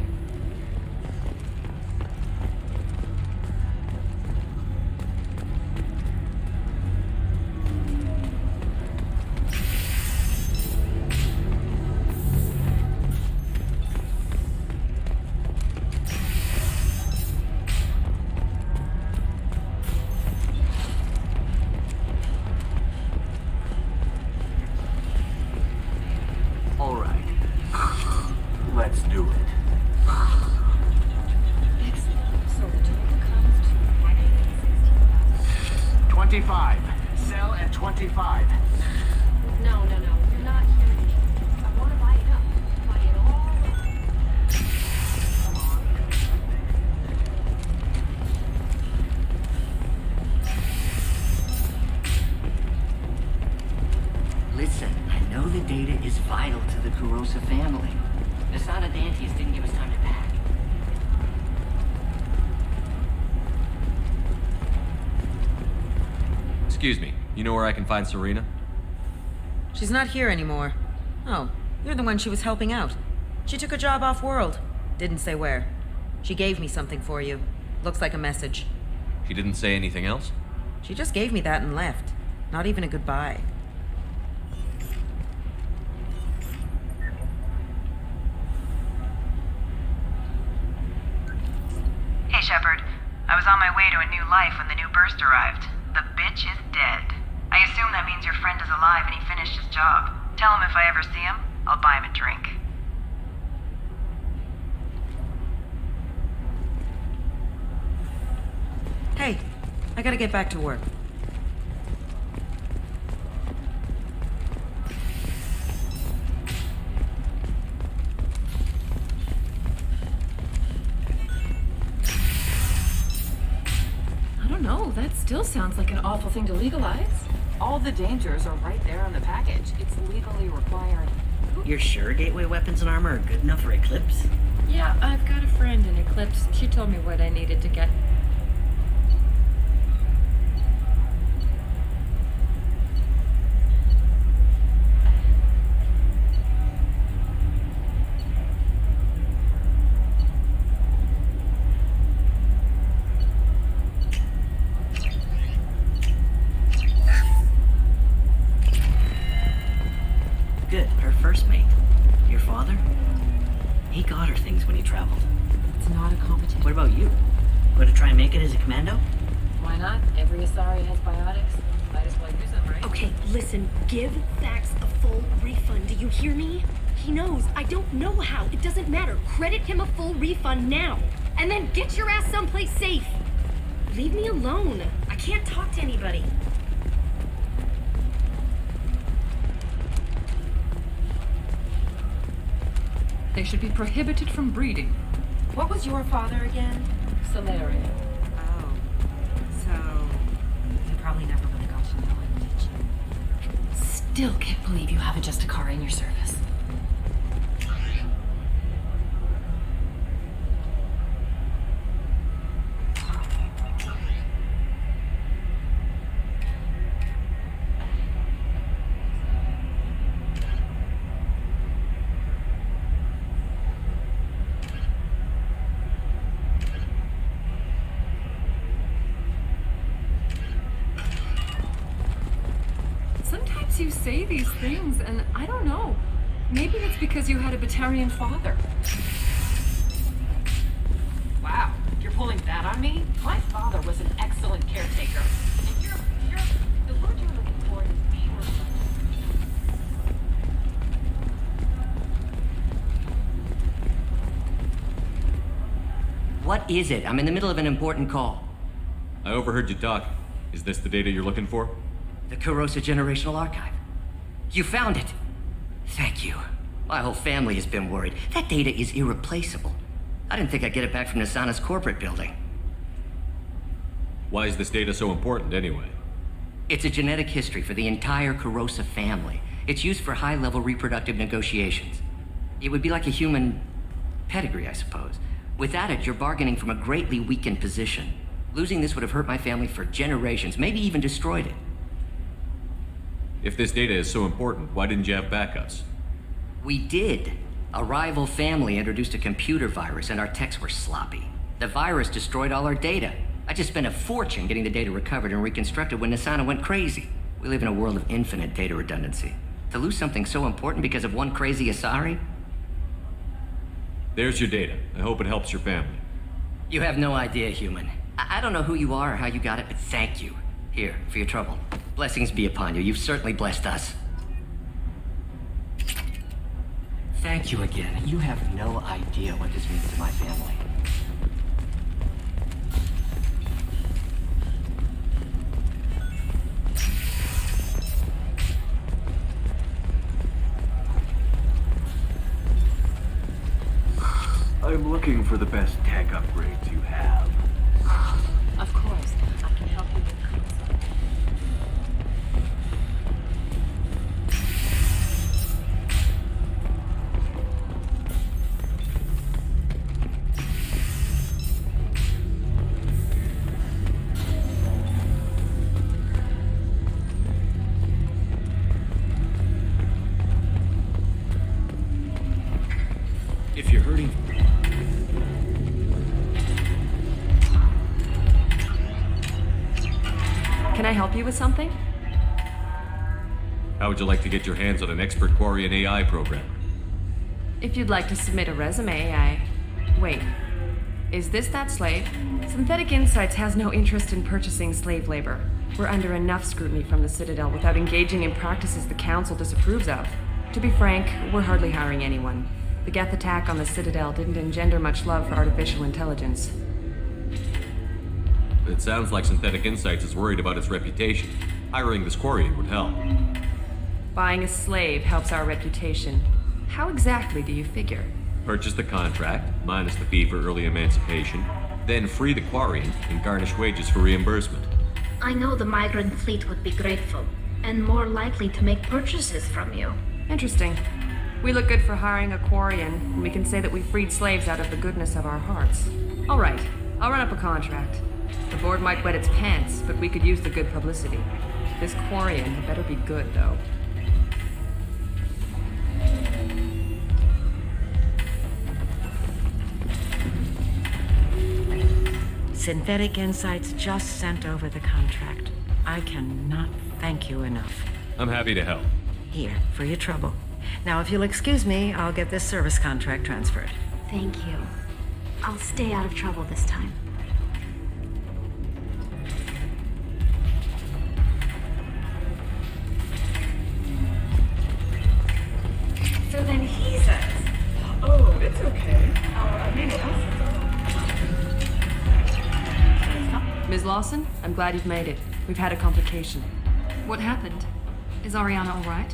All right. Let's do it. So 25. Sell at 25. No, you're not hearing me. I want to buy it up. Buy it all. Excuse me, you know where I can find Serena? She's not here anymore. Oh, you're the one she was helping out. She took a job off-world. Didn't say where. She gave me something for you. Looks like a message. She didn't say anything else? She just gave me that and left. Not even a goodbye. Hey, Shepard. I was on my way to a new life when the new burst arrived. The bitch is dead. I assume that means your friend is alive and he finished his job. Tell him if I ever see him, I'll buy him a drink. Hey, I gotta get back to work. I don't know. That still sounds like an awful thing to legalize. All the dangers are right there on the package. It's legally required. You're sure gateway weapons and armor are good enough for Eclipse? Yeah, I've got a friend in Eclipse. She told me what I needed to get. Good. Her first mate. Your father? He got her things when he traveled. It's not a competition. What about you? Going to try and make it as a commando? Why not? Every Asari has biotics. Might as well use them, right? Okay, listen. Give Thax a full refund. Do you hear me? He knows. I don't know how. It doesn't matter. Credit him a full refund now. And then get your ass someplace safe. Leave me alone. I can't talk to anybody. They should be prohibited from breeding. What was your father again? Salaria. Oh. So, you probably never really got to know him, did you? Still can't believe you have a Justicar in your service. Sometimes you say these things, and I don't know. Maybe it's because you had a Batarian father. Wow, you're pulling that on me? My father was an excellent caretaker. And the word you're looking for is pure. What is it? I'm in the middle of an important call. I overheard you talk. Is this the data you're looking for? The Kurosa Generational Archive. You found it. Thank you. My whole family has been worried. That data is irreplaceable. I didn't think I'd get it back from Nasana's corporate building. Why is this data so important anyway? It's a genetic history for the entire Kurosa family. It's used for high-level reproductive negotiations. It would be like a human pedigree, I suppose. Without it, you're bargaining from a greatly weakened position. Losing this would have hurt my family for generations, maybe even destroyed it. If this data is so important, why didn't you have backups? We did. A rival family introduced a computer virus and our techs were sloppy. The virus destroyed all our data. I just spent a fortune getting the data recovered and reconstructed when Nasana went crazy. We live in a world of infinite data redundancy. To lose something so important because of one crazy Asari? There's your data. I hope it helps your family. You have no idea, human. I don't know who you are or how you got it, but thank you. Here, for your trouble. Blessings be upon you. You've certainly blessed us. Thank you again. You have no idea what this means to my family. I'm looking for the best tech upgrades you have. Of course. I can help you with help you with something? How would you like to get your hands on an expert Quarian AI program? If you'd like to submit a resume, Wait. Is this that slave? Synthetic Insights has no interest in purchasing slave labor. We're under enough scrutiny from the Citadel without engaging in practices the Council disapproves of. To be frank, we're hardly hiring anyone. The Geth attack on the Citadel didn't engender much love for artificial intelligence. It sounds like Synthetic Insights is worried about its reputation. Hiring this Quarian would help. Buying a slave helps our reputation. How exactly do you figure? Purchase the contract, minus the fee for early emancipation, then free the Quarian and garnish wages for reimbursement. I know the migrant fleet would be grateful, and more likely to make purchases from you. Interesting. We look good for hiring a Quarian, and we can say that we freed slaves out of the goodness of our hearts. All right, I'll run up a contract. The board might wet its pants, but we could use the good publicity. This Quarian had better be good, though. Synthetic Insights just sent over the contract. I cannot thank you enough. I'm happy to help. Here, for your trouble. Now, if you'll excuse me, I'll get this service contract transferred. Thank you. I'll stay out of trouble this time. So then he says, oh, it's okay. I mean, Ms. Lawson, I'm glad you've made it. We've had a complication. What happened? Is Ariana all right?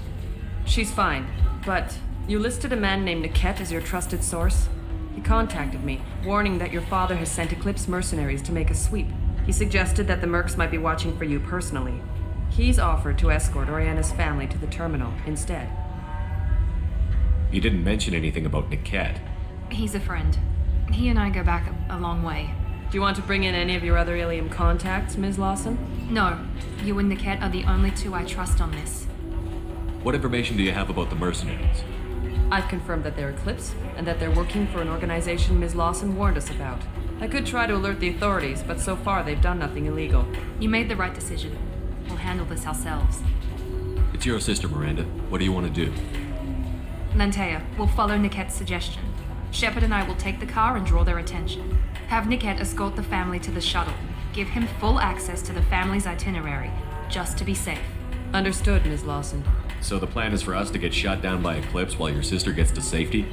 She's fine, but you listed a man named Niket as your trusted source. He contacted me, warning that your father has sent Eclipse mercenaries to make a sweep. He suggested that the Mercs might be watching for you personally. He's offered to escort Oriana's family to the terminal instead. You didn't mention anything about Niket. He's a friend. He and I go back a long way. Do you want to bring in any of your other Ilium contacts, Ms. Lawson? No. You and Niket are the only two I trust on this. What information do you have about the mercenaries? I've confirmed that they're Eclipse, and that they're working for an organization Ms. Lawson warned us about. I could try to alert the authorities, but so far they've done nothing illegal. You made the right decision. We'll handle this ourselves. It's your sister, Miranda. What do you want to do? Lantea, we'll follow Niket's suggestion. Shepard and I will take the car and draw their attention. Have Niket escort the family to the shuttle. Give him full access to the family's itinerary, just to be safe. Understood, Ms. Lawson. So the plan is for us to get shot down by Eclipse while your sister gets to safety?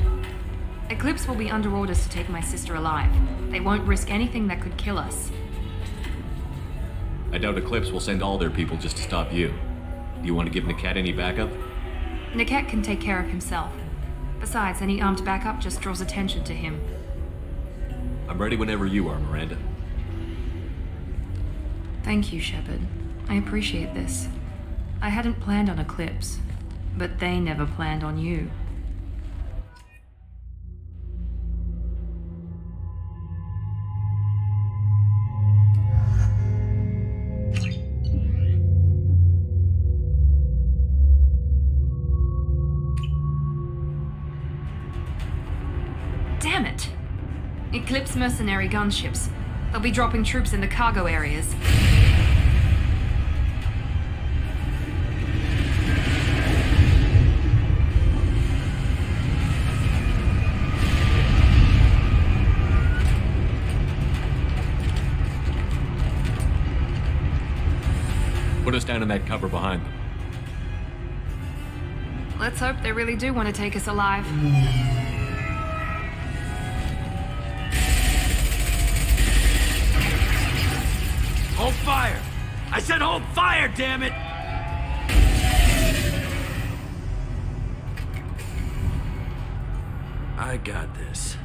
Eclipse will be under orders to take my sister alive. They won't risk anything that could kill us. I doubt Eclipse will send all their people just to stop you. Do you want to give Niket any backup? Niket can take care of himself. Besides, any armed backup just draws attention to him. I'm ready whenever you are, Miranda. Thank you, Shepard. I appreciate this. I hadn't planned on Eclipse, but they never planned on you. Damn it! Eclipse mercenary gunships. They'll be dropping troops in the cargo areas. Put us down in that cover behind them. Let's hope they really do want to take us alive. Hold fire! I said hold fire, damn it! I got this.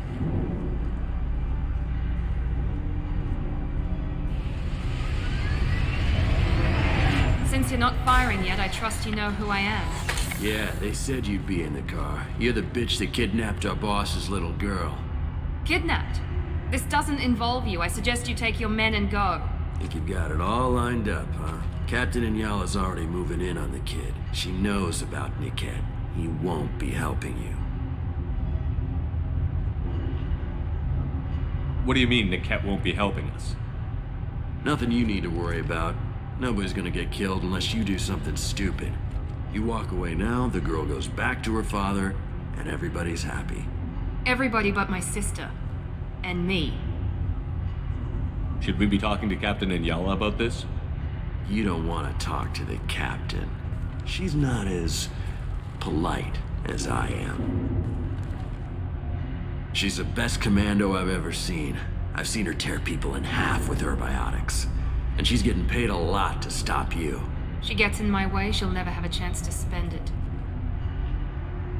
Since you're not firing yet, I trust you know who I am. Yeah, they said you'd be in the car. You're the bitch that kidnapped our boss's little girl. Kidnapped? This doesn't involve you. I suggest you take your men and go. Think you've got it all lined up, huh? Captain Inyala's already moving in on the kid. She knows about Niket. He won't be helping you. What do you mean Niket won't be helping us? Nothing you need to worry about. Nobody's gonna get killed unless you do something stupid. You walk away now, the girl goes back to her father, and everybody's happy. Everybody but my sister. And me. Should we be talking to Captain Inyala about this? You don't want to talk to the captain. She's not as polite as I am. She's the best commando I've ever seen. I've seen her tear people in half with her biotics. And she's getting paid a lot to stop you. She gets in my way, she'll never have a chance to spend it.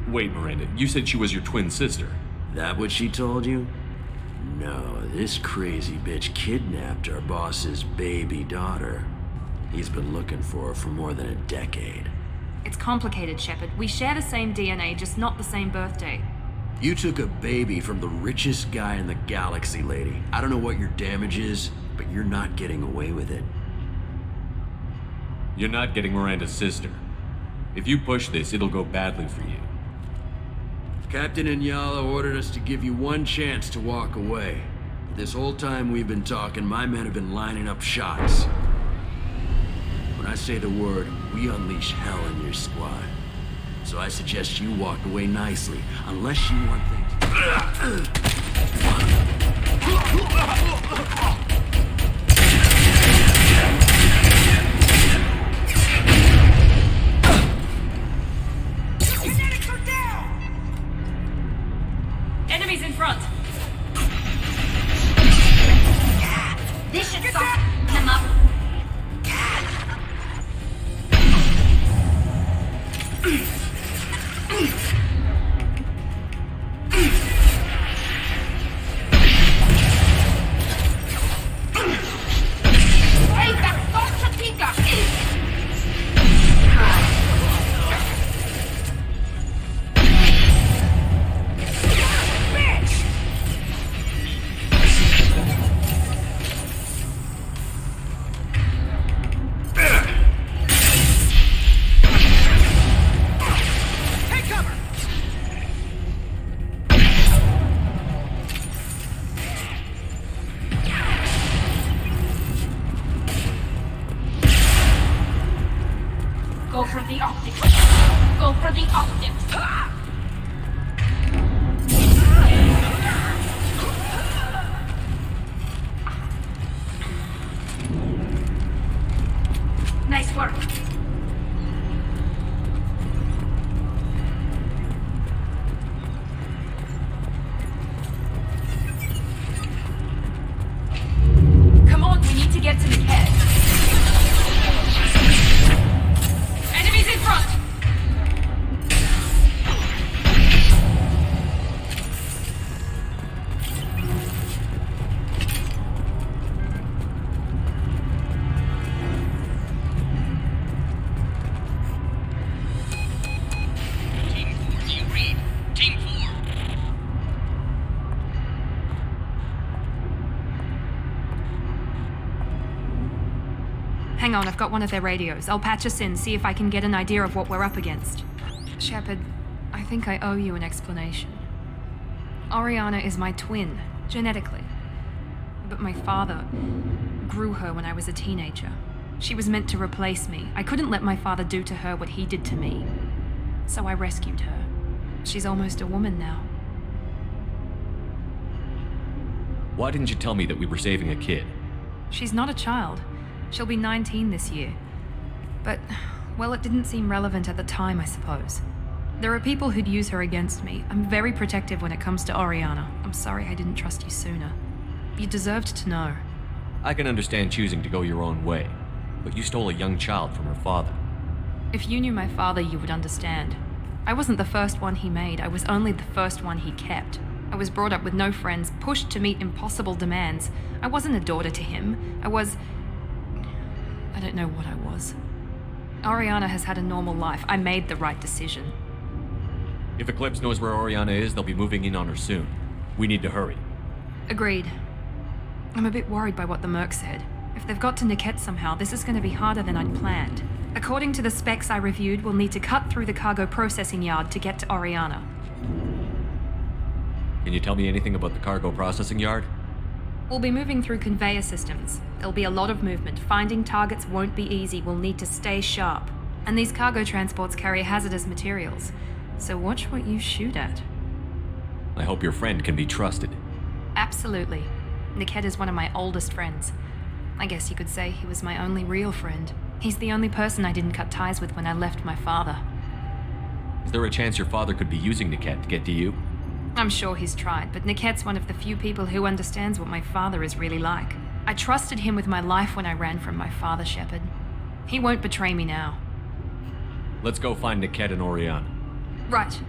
Wait, Miranda, you said she was your twin sister. That what she told you? No, this crazy bitch kidnapped our boss's baby daughter. He's been looking for her for more than a decade. It's complicated, Shepard. We share the same DNA, just not the same birthday. You took a baby from the richest guy in the galaxy, lady. I don't know what your damage is, but you're not getting away with it. You're not getting Miranda's sister. If you push this, it'll go badly for you. Captain Inyala ordered us to give you one chance to walk away. This whole time we've been talking, my men have been lining up shots. When I say the word, we unleash hell in your squad. So I suggest you walk away nicely, unless you want things... Enemies in front! This should soften them up. Go for the optics. Go for the optics. Nice work. Come on, we need to get to the cat. Enemies in front! Team 4, do you read? Team 4. Hang on, I've got one of their radios. I'll patch us in, see if I can get an idea of what we're up against. Shepard, I think I owe you an explanation. Oriana is my twin, genetically. But my father grew her when I was a teenager. She was meant to replace me. I couldn't let my father do to her what he did to me. So I rescued her. She's almost a woman now. Why didn't you tell me that we were saving a kid? She's not a child. She'll be 19 this year. But, well, it didn't seem relevant at the time, I suppose. There are people who'd use her against me. I'm very protective when it comes to Oriana. I'm sorry I didn't trust you sooner. You deserved to know. I can understand choosing to go your own way, but you stole a young child from her father. If you knew my father, you would understand. I wasn't the first one he made. I was only the first one he kept. I was brought up with no friends, pushed to meet impossible demands. I wasn't a daughter to him. I don't know what I was. Oriana has had a normal life. I made the right decision. If Eclipse knows where Oriana is, they'll be moving in on her soon. We need to hurry. Agreed. I'm a bit worried by what the Merc said. If they've got to Niket somehow, this is going to be harder than I'd planned. According to the specs I reviewed, we'll need to cut through the cargo processing yard to get to Oriana. Can you tell me anything about the cargo processing yard? We'll be moving through conveyor systems. There'll be a lot of movement. Finding targets won't be easy. We'll need to stay sharp. And these cargo transports carry hazardous materials. So watch what you shoot at. I hope your friend can be trusted. Absolutely. Niket is one of my oldest friends. I guess you could say he was my only real friend. He's the only person I didn't cut ties with when I left my father. Is there a chance your father could be using Niket to get to you? I'm sure he's tried, but Niket's one of the few people who understands what my father is really like. I trusted him with my life when I ran from my father, Shepard. He won't betray me now. Let's go find Niket and Oriana. Right.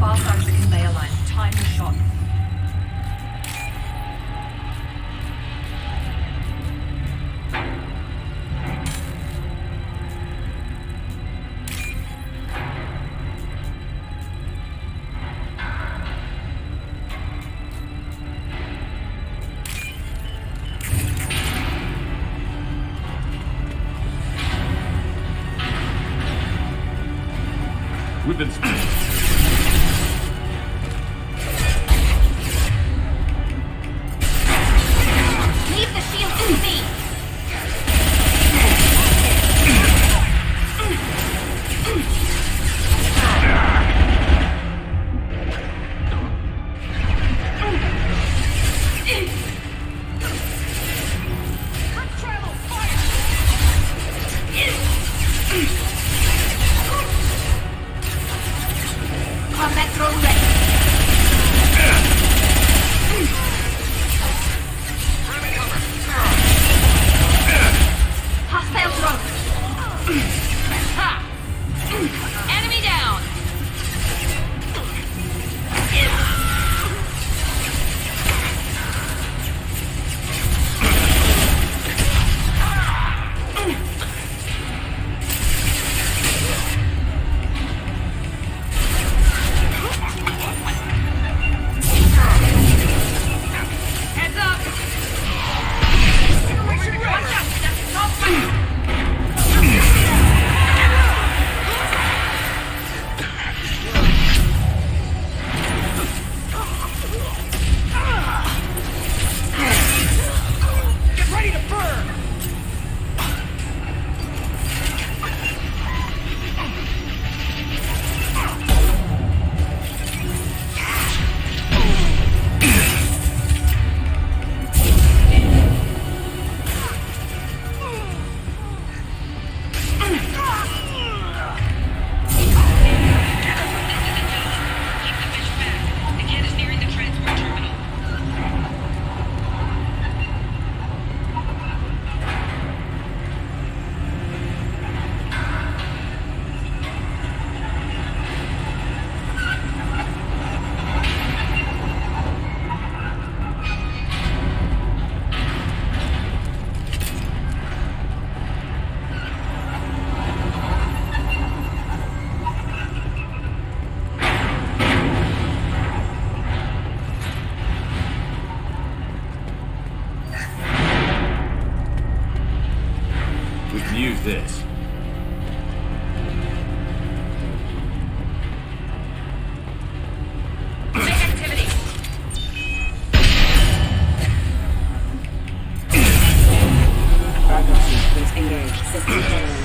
far side of the conveyor line. Time the shot. We've been Leave the shield to me! Combat drone ready. Hostile drone. Ha! Enemy down. Heads up! Watch out! That's top fire! Get ready to burn! The kid is nearing the transport terminal. We can use this. Big activity. Backup sequence engaged. System failing.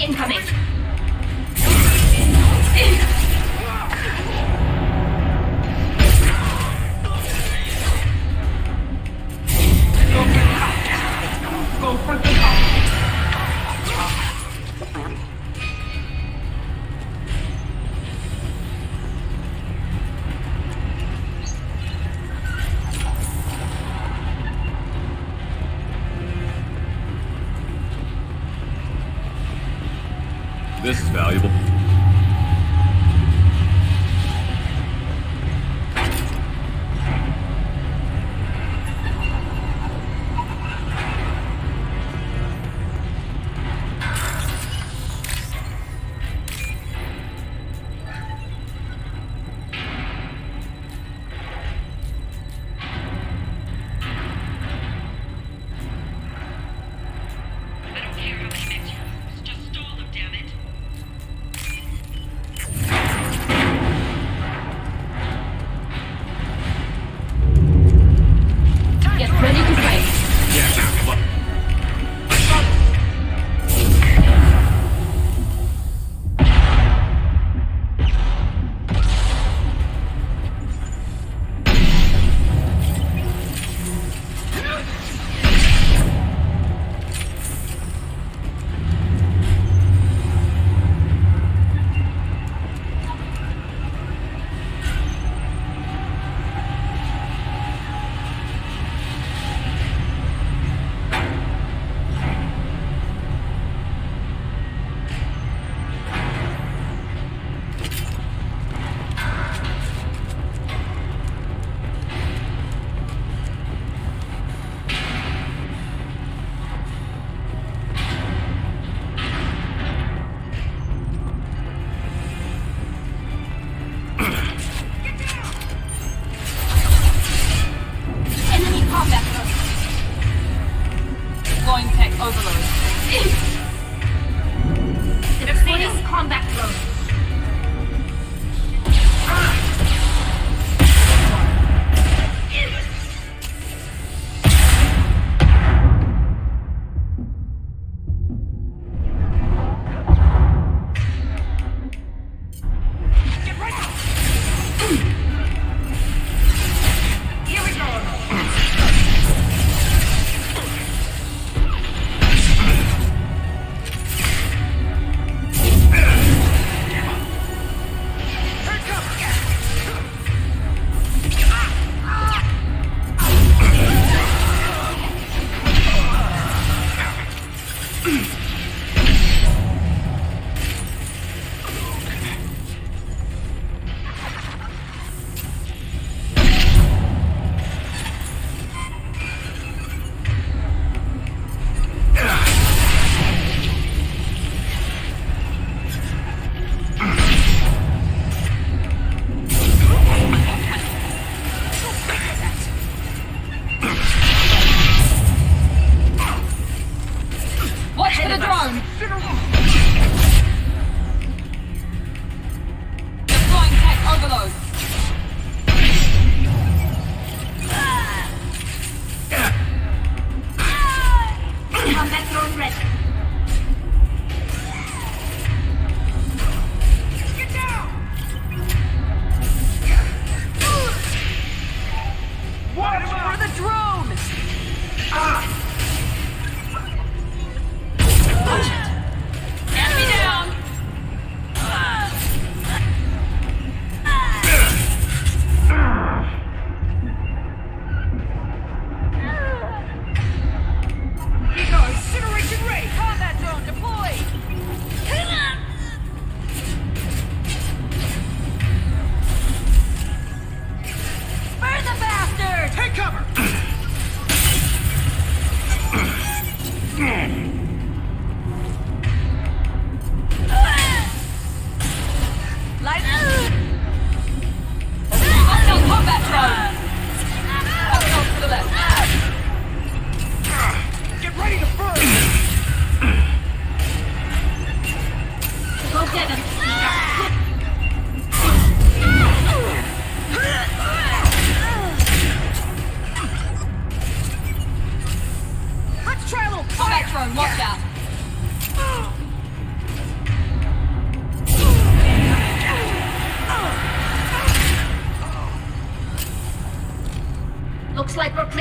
Incoming! This is valuable. I don't care how many mix you use. Just stall them, damn it.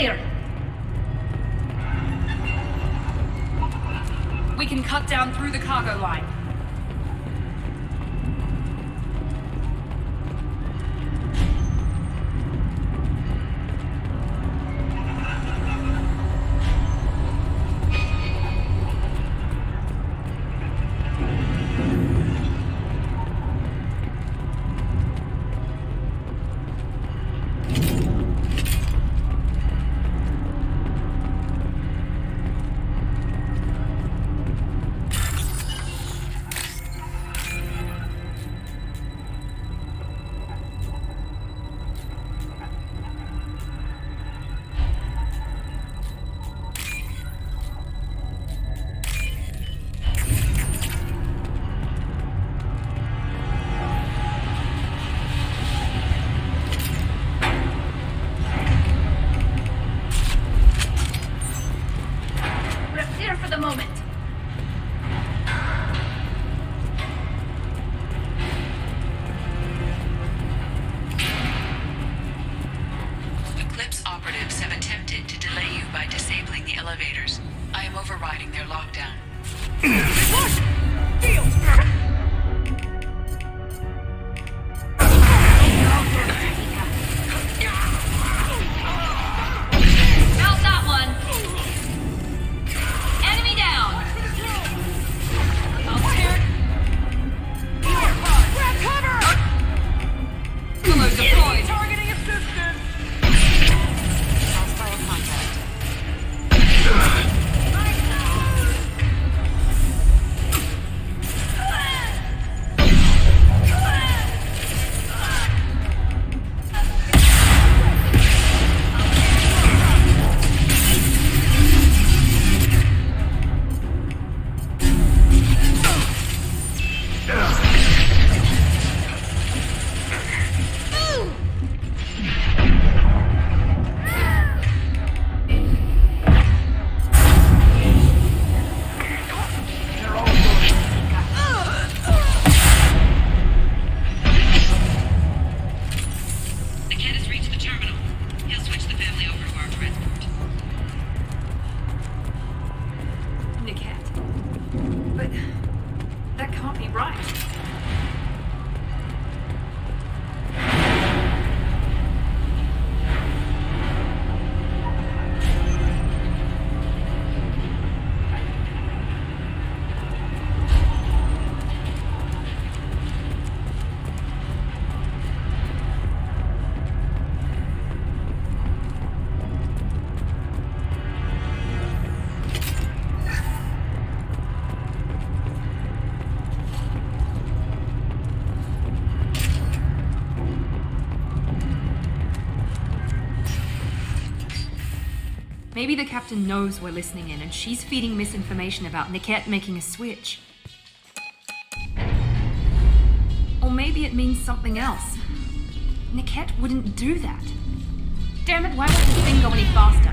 clear. We can cut down through the cargo line. Maybe the captain knows we're listening in and she's feeding misinformation about Niket making a switch. Or maybe it means something else. Niket wouldn't do that. Damn it, why won't this thing go any faster?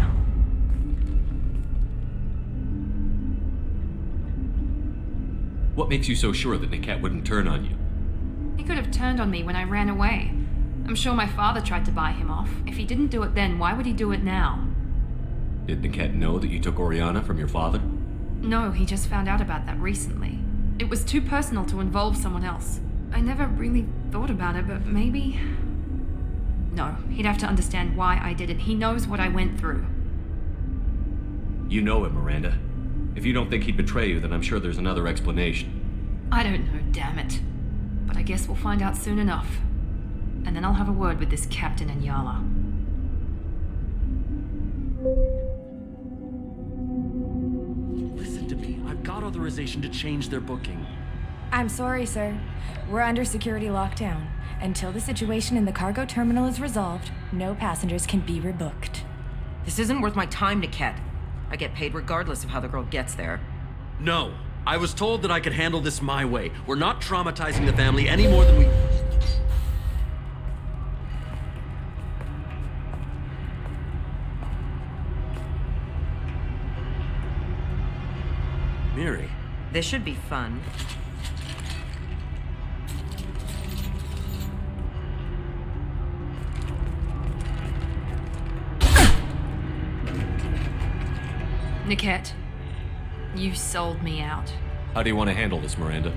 What makes you so sure that Niket wouldn't turn on you? He could have turned on me when I ran away. I'm sure my father tried to buy him off. If he didn't do it then, why would he do it now? Did Niket know that you took Oriana from your father? No, he just found out about that recently. It was too personal to involve someone else. I never really thought about it, but maybe... No, he'd have to understand why I did it. He knows what I went through. You know him, Miranda. If you don't think he'd betray you, then I'm sure there's another explanation. I don't know, damn it. But I guess we'll find out soon enough. And then I'll have a word with this captain and Yala. Listen to me. I've got authorization to change their booking. I'm sorry, sir. We're under security lockdown. Until the situation in the cargo terminal is resolved, no passengers can be rebooked. This isn't worth my time, Niket. I get paid regardless of how the girl gets there. No. I was told that I could handle this my way. We're not traumatizing the family any more than we... Miri. This should be fun. Niket, you sold me out. How do you want to handle this, Miranda?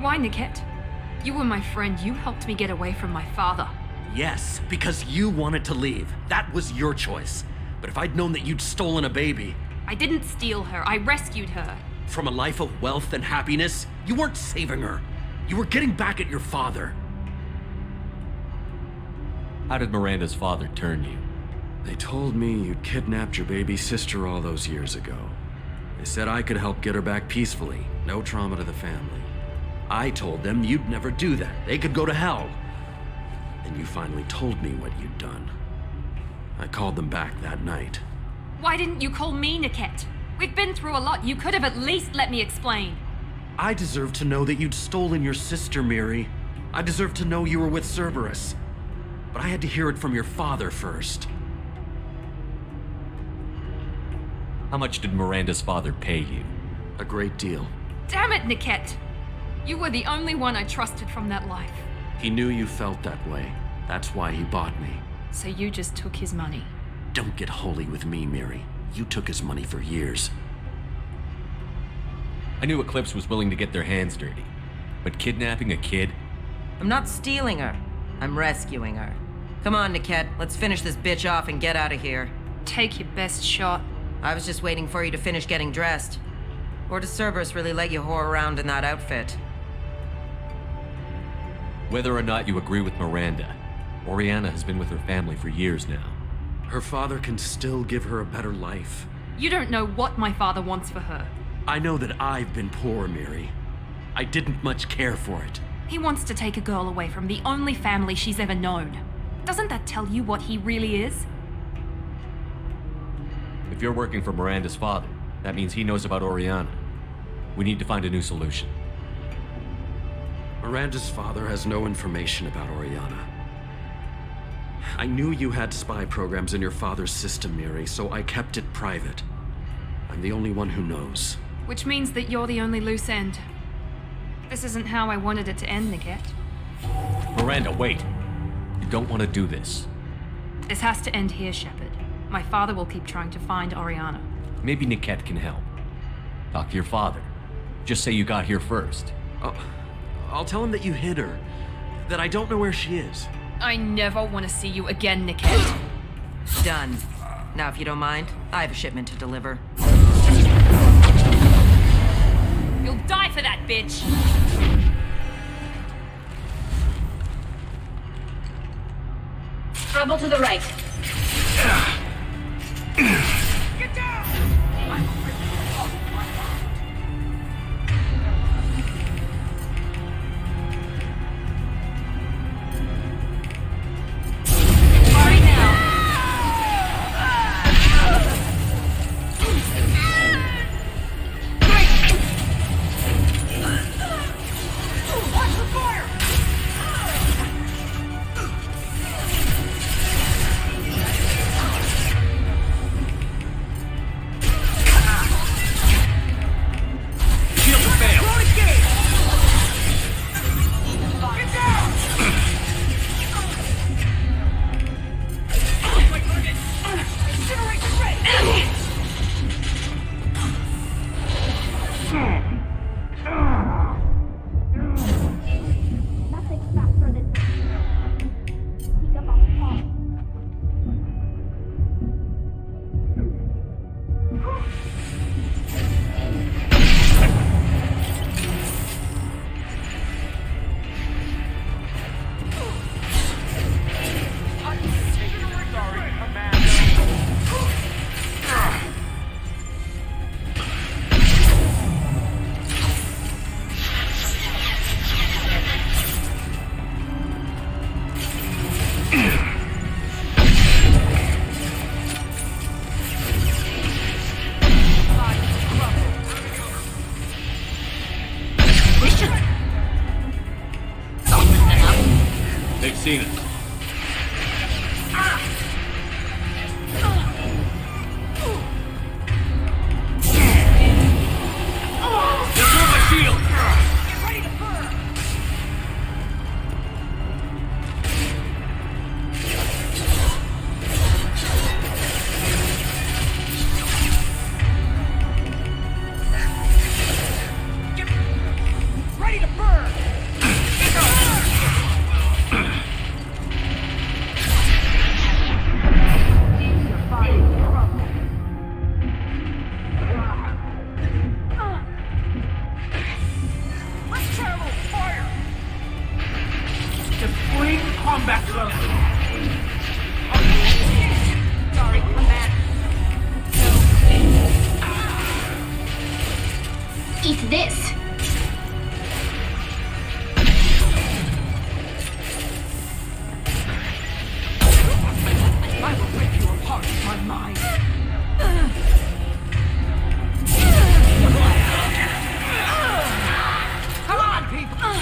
Why, Niket? You were my friend. You helped me get away from my father. Yes, because you wanted to leave. That was your choice. But if I'd known that you'd stolen a baby... I didn't steal her. I rescued her. From a life of wealth and happiness, you weren't saving her. You were getting back at your father. How did Miranda's father turn you? They told me you'd kidnapped your baby sister all those years ago. They said I could help get her back peacefully. No trauma to the family. I told them you'd never do that. They could go to hell. Then you finally told me what you'd done. I called them back that night. Why didn't you call me, Niket? We've been through a lot. You could have at least let me explain. I deserve to know that you'd stolen your sister, Miri. I deserve to know you were with Cerberus. But I had to hear it from your father first. How much did Miranda's father pay you? A great deal. Damn it, Niket! You were the only one I trusted from that life. He knew you felt that way. That's why he bought me. So you just took his money? Don't get holy with me, Miri. You took his money for years. I knew Eclipse was willing to get their hands dirty. But kidnapping a kid? I'm not stealing her. I'm rescuing her. Come on, Niket. Let's finish this bitch off and get out of here. Take your best shot. I was just waiting for you to finish getting dressed. Or does Cerberus really let you whore around in that outfit? Whether or not you agree with Miranda, Oriana has been with her family for years now. Her father can still give her a better life. You don't know what my father wants for her. I know that I've been poor, Miri. I didn't much care for it. He wants to take a girl away from the only family she's ever known. Doesn't that tell you what he really is? If you're working for Miranda's father, that means he knows about Oriana. We need to find a new solution. Miranda's father has no information about Oriana. I knew you had spy programs in your father's system, Miri, so I kept it private. I'm the only one who knows. Which means that you're the only loose end. This isn't how I wanted it to end, Niket. Miranda, wait! You don't want to do this. This has to end here, Shepard. My father will keep trying to find Oriana. Maybe Niket can help. Talk to your father. Just say you got here first. I'll tell him that you hid her. That I don't know where she is. I never want to see you again, Niket. Done. Now, if you don't mind, I have a shipment to deliver. You'll die for that, bitch! Trouble to the right. Get down! Hurry now. Watch the fire! They've seen us. Combat close. Sorry, come back. Eat this. I will rip you apart with my mind. Come on, people!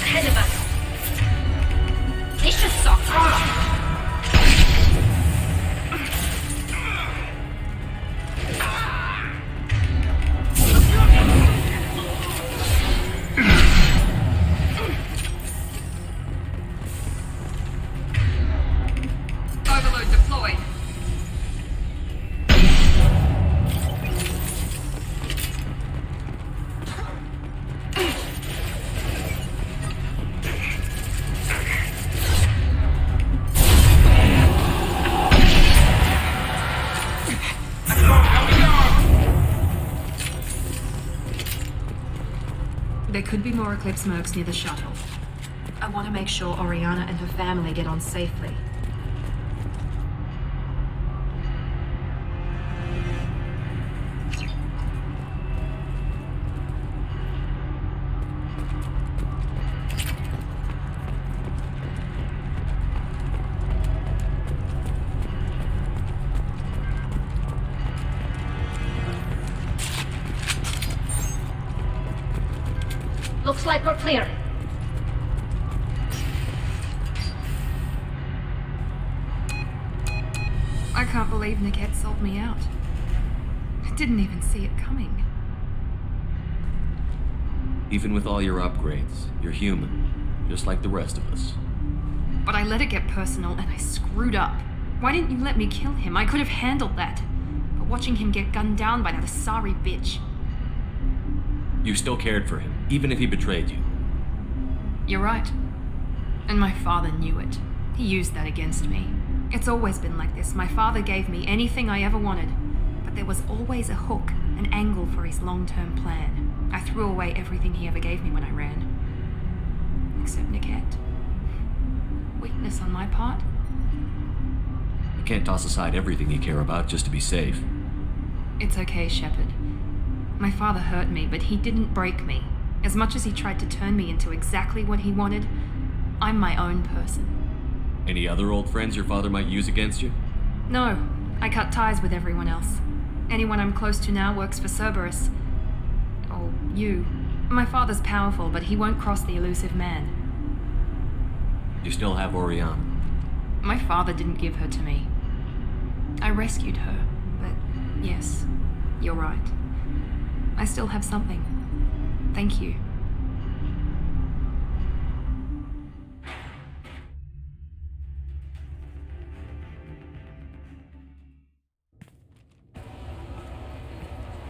Ahead of us. This should suck. Overload deployed. There could be more Eclipse mercs near the shuttle. I want to make sure Oriana and her family get on safely. Looks like we're clear. I can't believe Niket sold me out. I didn't even see it coming. Even with all your upgrades, you're human, just like the rest of us. But I let it get personal and I screwed up. Why didn't you let me kill him? I could have handled that. But watching him get gunned down by that Asari bitch. You still cared for him, even if he betrayed you. You're right. And my father knew it. He used that against me. It's always been like this. My father gave me anything I ever wanted, but there was always a hook, an angle for his long-term plan. I threw away everything he ever gave me when I ran. Except Niket. Weakness on my part? You can't toss aside everything you care about just to be safe. It's okay, Shepard. My father hurt me, but he didn't break me. As much as he tried to turn me into exactly what he wanted, I'm my own person. Any other old friends your father might use against you? No, I cut ties with everyone else. Anyone I'm close to now works for Cerberus. Or you. My father's powerful, but he won't cross the elusive man. You still have Oriana. My father didn't give her to me. I rescued her, but yes, you're right. I still have something. Thank you.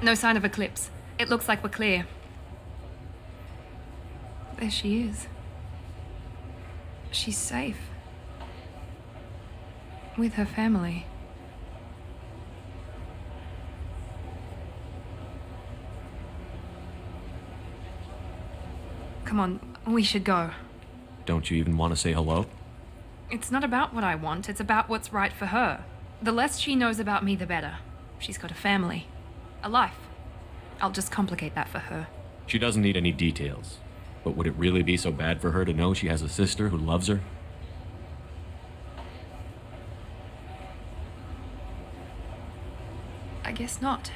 No sign of Eclipse. It looks like we're clear. There she is. She's safe. With her family. Come on, we should go. Don't you even want to say hello? It's not about what I want, it's about what's right for her. The less she knows about me, the better. She's got a family. A life. I'll just complicate that for her. She doesn't need any details. But would it really be so bad for her to know she has a sister who loves her? I guess not.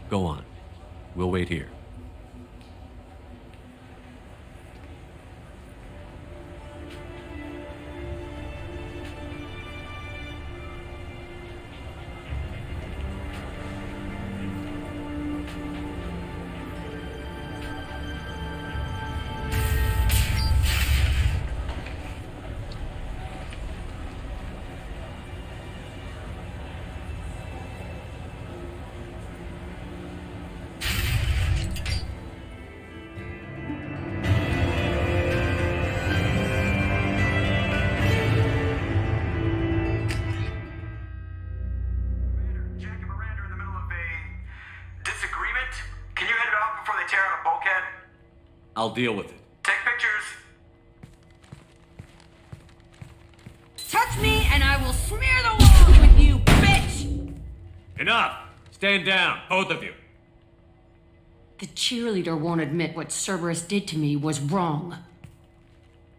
Go on. We'll wait here. I'll deal with it. Take pictures. Touch me and I will smear the walls with you, bitch! Enough! Stand down, both of you. The cheerleader won't admit what Cerberus did to me was wrong.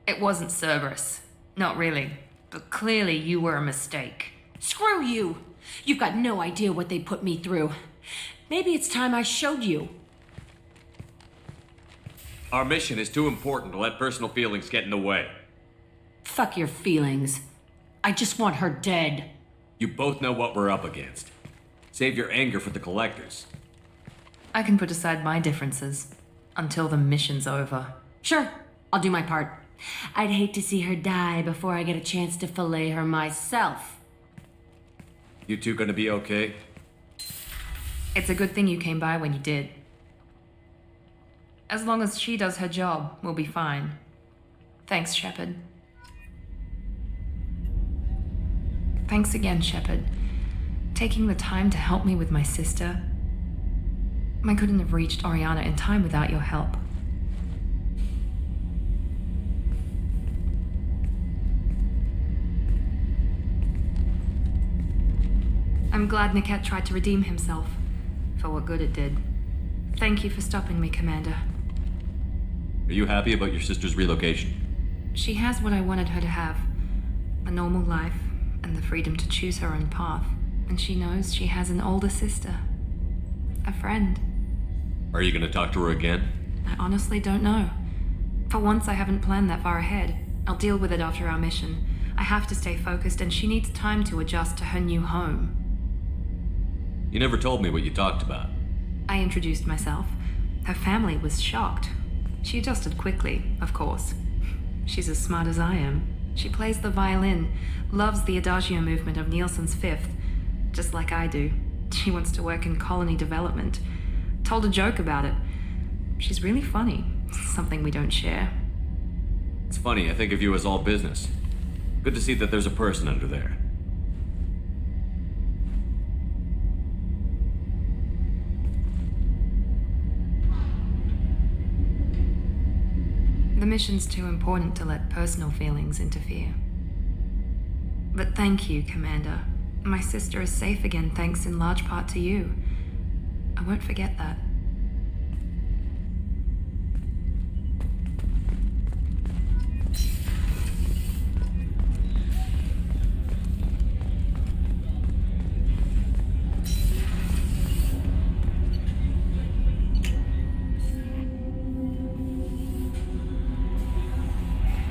It wasn't Cerberus. Not really. But clearly you were a mistake. Screw you! You've got no idea what they put me through. Maybe it's time I showed you. Our mission is too important to let personal feelings get in the way. Fuck your feelings. I just want her dead. You both know what we're up against. Save your anger for the collectors. I can put aside my differences until the mission's over. Sure, I'll do my part. I'd hate to see her die before I get a chance to fillet her myself. You two gonna be okay? It's a good thing you came by when you did. As long as she does her job, we'll be fine. Thanks, Shepard. Thanks again, Shepard. Taking the time to help me with my sister. I couldn't have reached Oriana in time without your help. I'm glad Niket tried to redeem himself, for what good it did. Thank you for stopping me, Commander. Are you happy about your sister's relocation? She has what I wanted her to have. A normal life, and the freedom to choose her own path. And she knows she has an older sister. A friend. Are you gonna talk to her again? I honestly don't know. For once, I haven't planned that far ahead. I'll deal with it after our mission. I have to stay focused, and she needs time to adjust to her new home. You never told me what you talked about. I introduced myself. Her family was shocked. She adjusted quickly, of course. She's as smart as I am. She plays the violin, loves the Adagio movement of Nielsen's Fifth, just like I do. She wants to work in colony development. Told a joke about it. She's really funny. Something we don't share. It's funny, I think of you as all business. Good to see that there's a person under there. The mission's too important to let personal feelings interfere. But thank you, Commander. My sister is safe again thanks in large part to you. I won't forget that.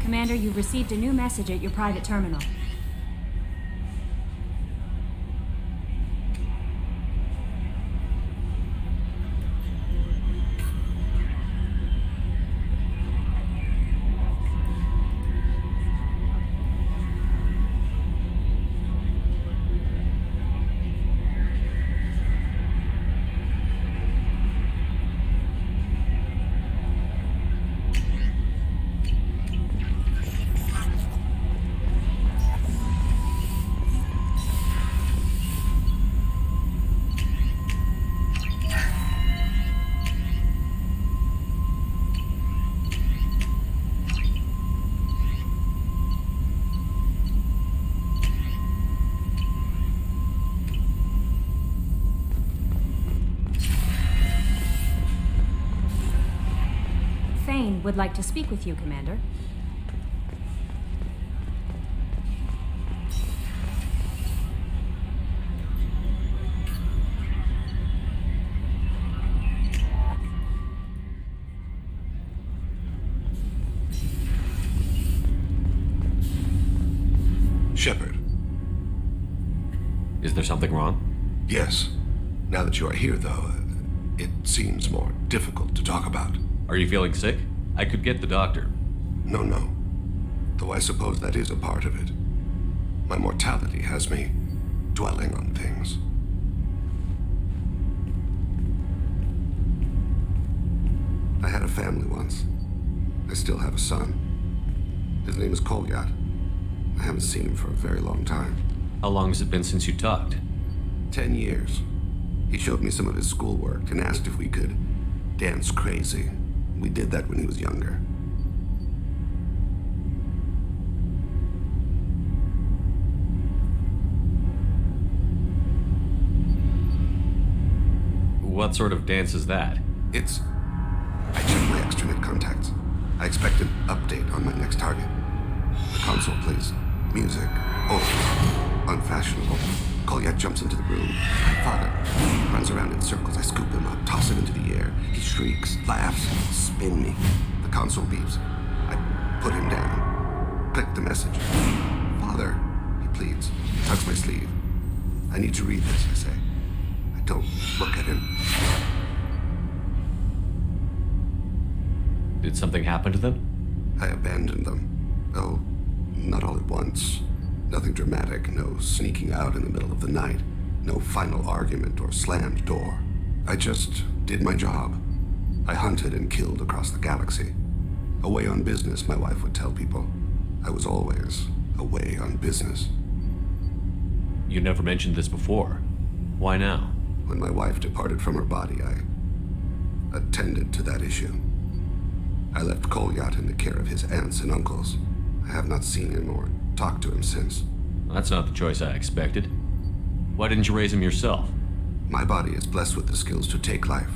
Commander, you've received a new message at your private terminal. Thane would like to speak with you, Commander. Shepard. Is there something wrong? Yes. Now that you are here, though, it seems more difficult to talk about. Are you feeling sick? I could get the doctor. No. Though I suppose that is a part of it. My mortality has me dwelling on things. I had a family once. I still have a son. His name is Kolyat. I haven't seen him for a very long time. How long has it been since you talked? 10 years. He showed me some of his schoolwork and asked if we could dance crazy, We did that when he was younger. What sort of dance is that? I checked my extranet contacts. I expect an update on my next target. The console plays music, old, unfashionable. Kolyat jumps into the room. My father runs around in circles. I scoop him up, toss him into the air. He shrieks, laughs, spin me. The console beeps. I put him down. Click the message. Father, he pleads. He tugs my sleeve. I need to read this, I say. I don't look at him. Did something happen to them? I abandoned them. Oh, not all at once. Nothing dramatic, no sneaking out in the middle of the night, no final argument or slammed door. I just did my job. I hunted and killed across the galaxy. Away on business, my wife would tell people. I was always away on business. You never mentioned this before. Why now? When my wife departed from her body, I attended to that issue. I left Kolyat in the care of his aunts and uncles. I have not seen him or talked to him since. That's not the choice I expected. Why didn't you raise him yourself? My body is blessed with the skills to take life.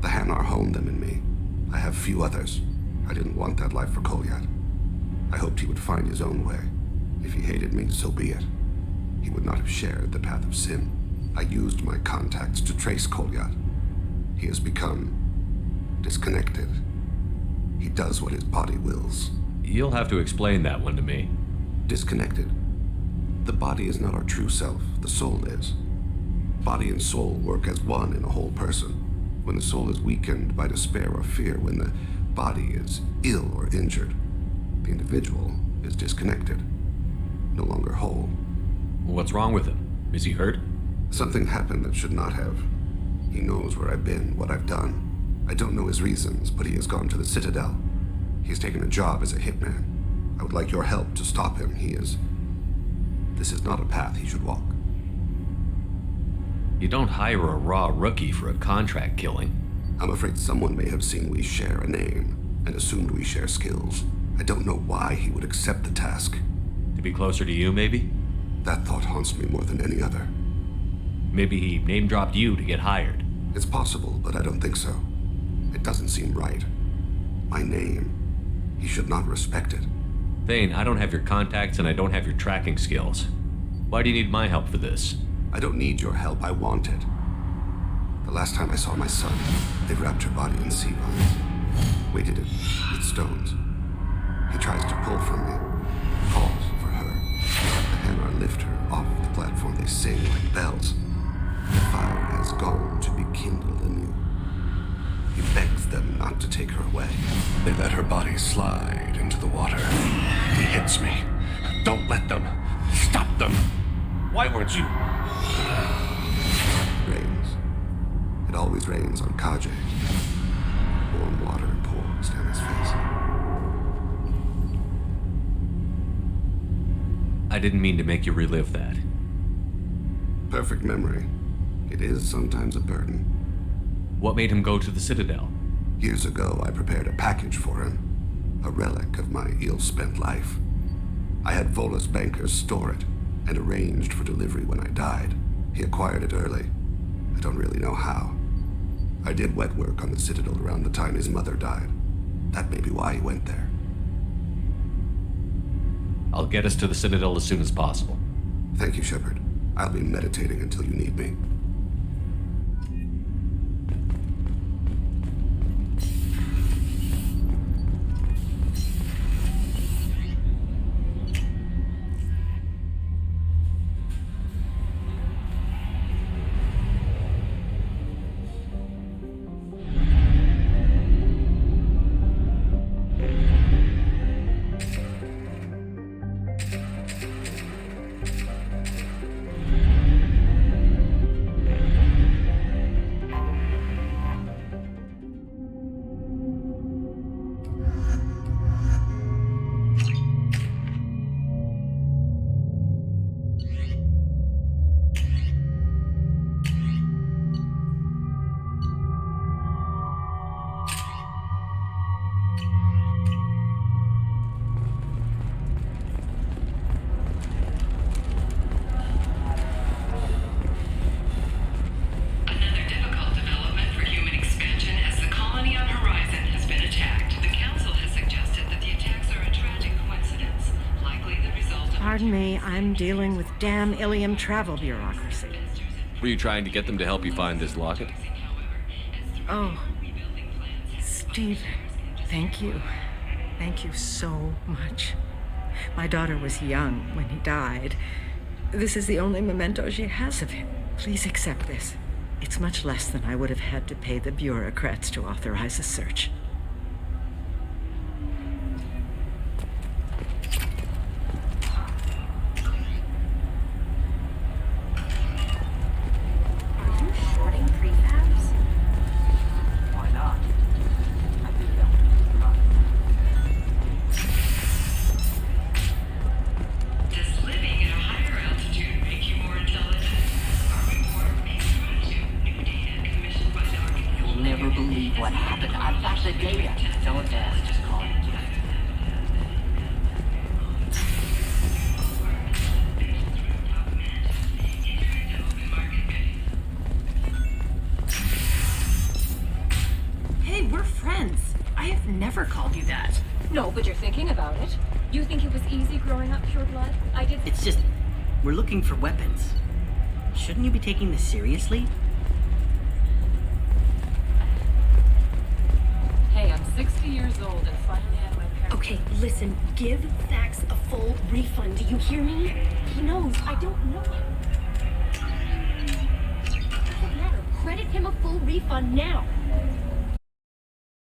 The Hanar honed them in me. I have few others. I didn't want that life for Kolyat. I hoped he would find his own way. If he hated me, so be it. He would not have shared the path of sin. I used my contacts to trace Kolyat. He has become disconnected. He does what his body wills. You'll have to explain that one to me. Disconnected. The body is not our true self. The soul is. Body and soul work as one in a whole person. When the soul is weakened by despair or fear, when the body is ill or injured, the individual is disconnected, no longer whole. What's wrong with him? Is he hurt? Something happened that should not have. He knows where I've been, what I've done. I don't know his reasons, but he has gone to the Citadel. He has taken a job as a hitman. I would like your help to stop him. This is not a path he should walk. You don't hire a raw rookie for a contract killing. I'm afraid someone may have seen we share a name and assumed we share skills. I don't know why he would accept the task. To be closer to you, maybe? That thought haunts me more than any other. Maybe he name-dropped you to get hired. It's possible, but I don't think so. It doesn't seem right. My name. He should not respect it. Thane, I don't have your contacts and I don't have your tracking skills. Why do you need my help for this? I don't need your help. I want it. The last time I saw my son, they wrapped her body in sea vines, weighted it with stones. He tries to pull from me, calls for her. The Hanar lift her off the platform. They sing like bells. The fire has gone to be kindled anew. He begs them not to take her away. They let her body slide into the water. He hits me. Don't let them. Stop them. Why weren't you? Rains. It always rains on Kajay. Warm water pours down his face. I didn't mean to make you relive that. Perfect memory. It is sometimes a burden. What made him go to the Citadel? Years ago, I prepared a package for him. A relic of my ill-spent life. I had Volus bankers store it and arranged for delivery when I died. He acquired it early. I don't really know how. I did wet work on the Citadel around the time his mother died. That may be why he went there. I'll get us to the Citadel as soon as possible. Thank you, Shepard. I'll be meditating until you need me. Pardon me, I'm dealing with damn Ilium travel bureaucracy. Were you trying to get them to help you find this locket? Oh, Stephen, thank you. Thank you so much. My daughter was young when he died. This is the only memento she has of him. Please accept this. It's much less than I would have had to pay the bureaucrats to authorize a search. Are you shorting prefabs? Why not? I think that would be fun. Does living at a higher altitude make you more intelligent? Are we more to new data commissioned by the architect? You'll never believe what happened. I've got the data. Don't ask, just call it. Hey, we're friends. I have never called you that. No, but you're thinking about it. You think it was easy growing up pure blood? I did. It's just, we're looking for weapons. Shouldn't you be taking this seriously? Hey, I'm 60 years old and finally had my parents. Okay, listen, give Thax a full refund. Do you hear me? He knows I don't know him. Doesn't matter. Credit him a full refund now.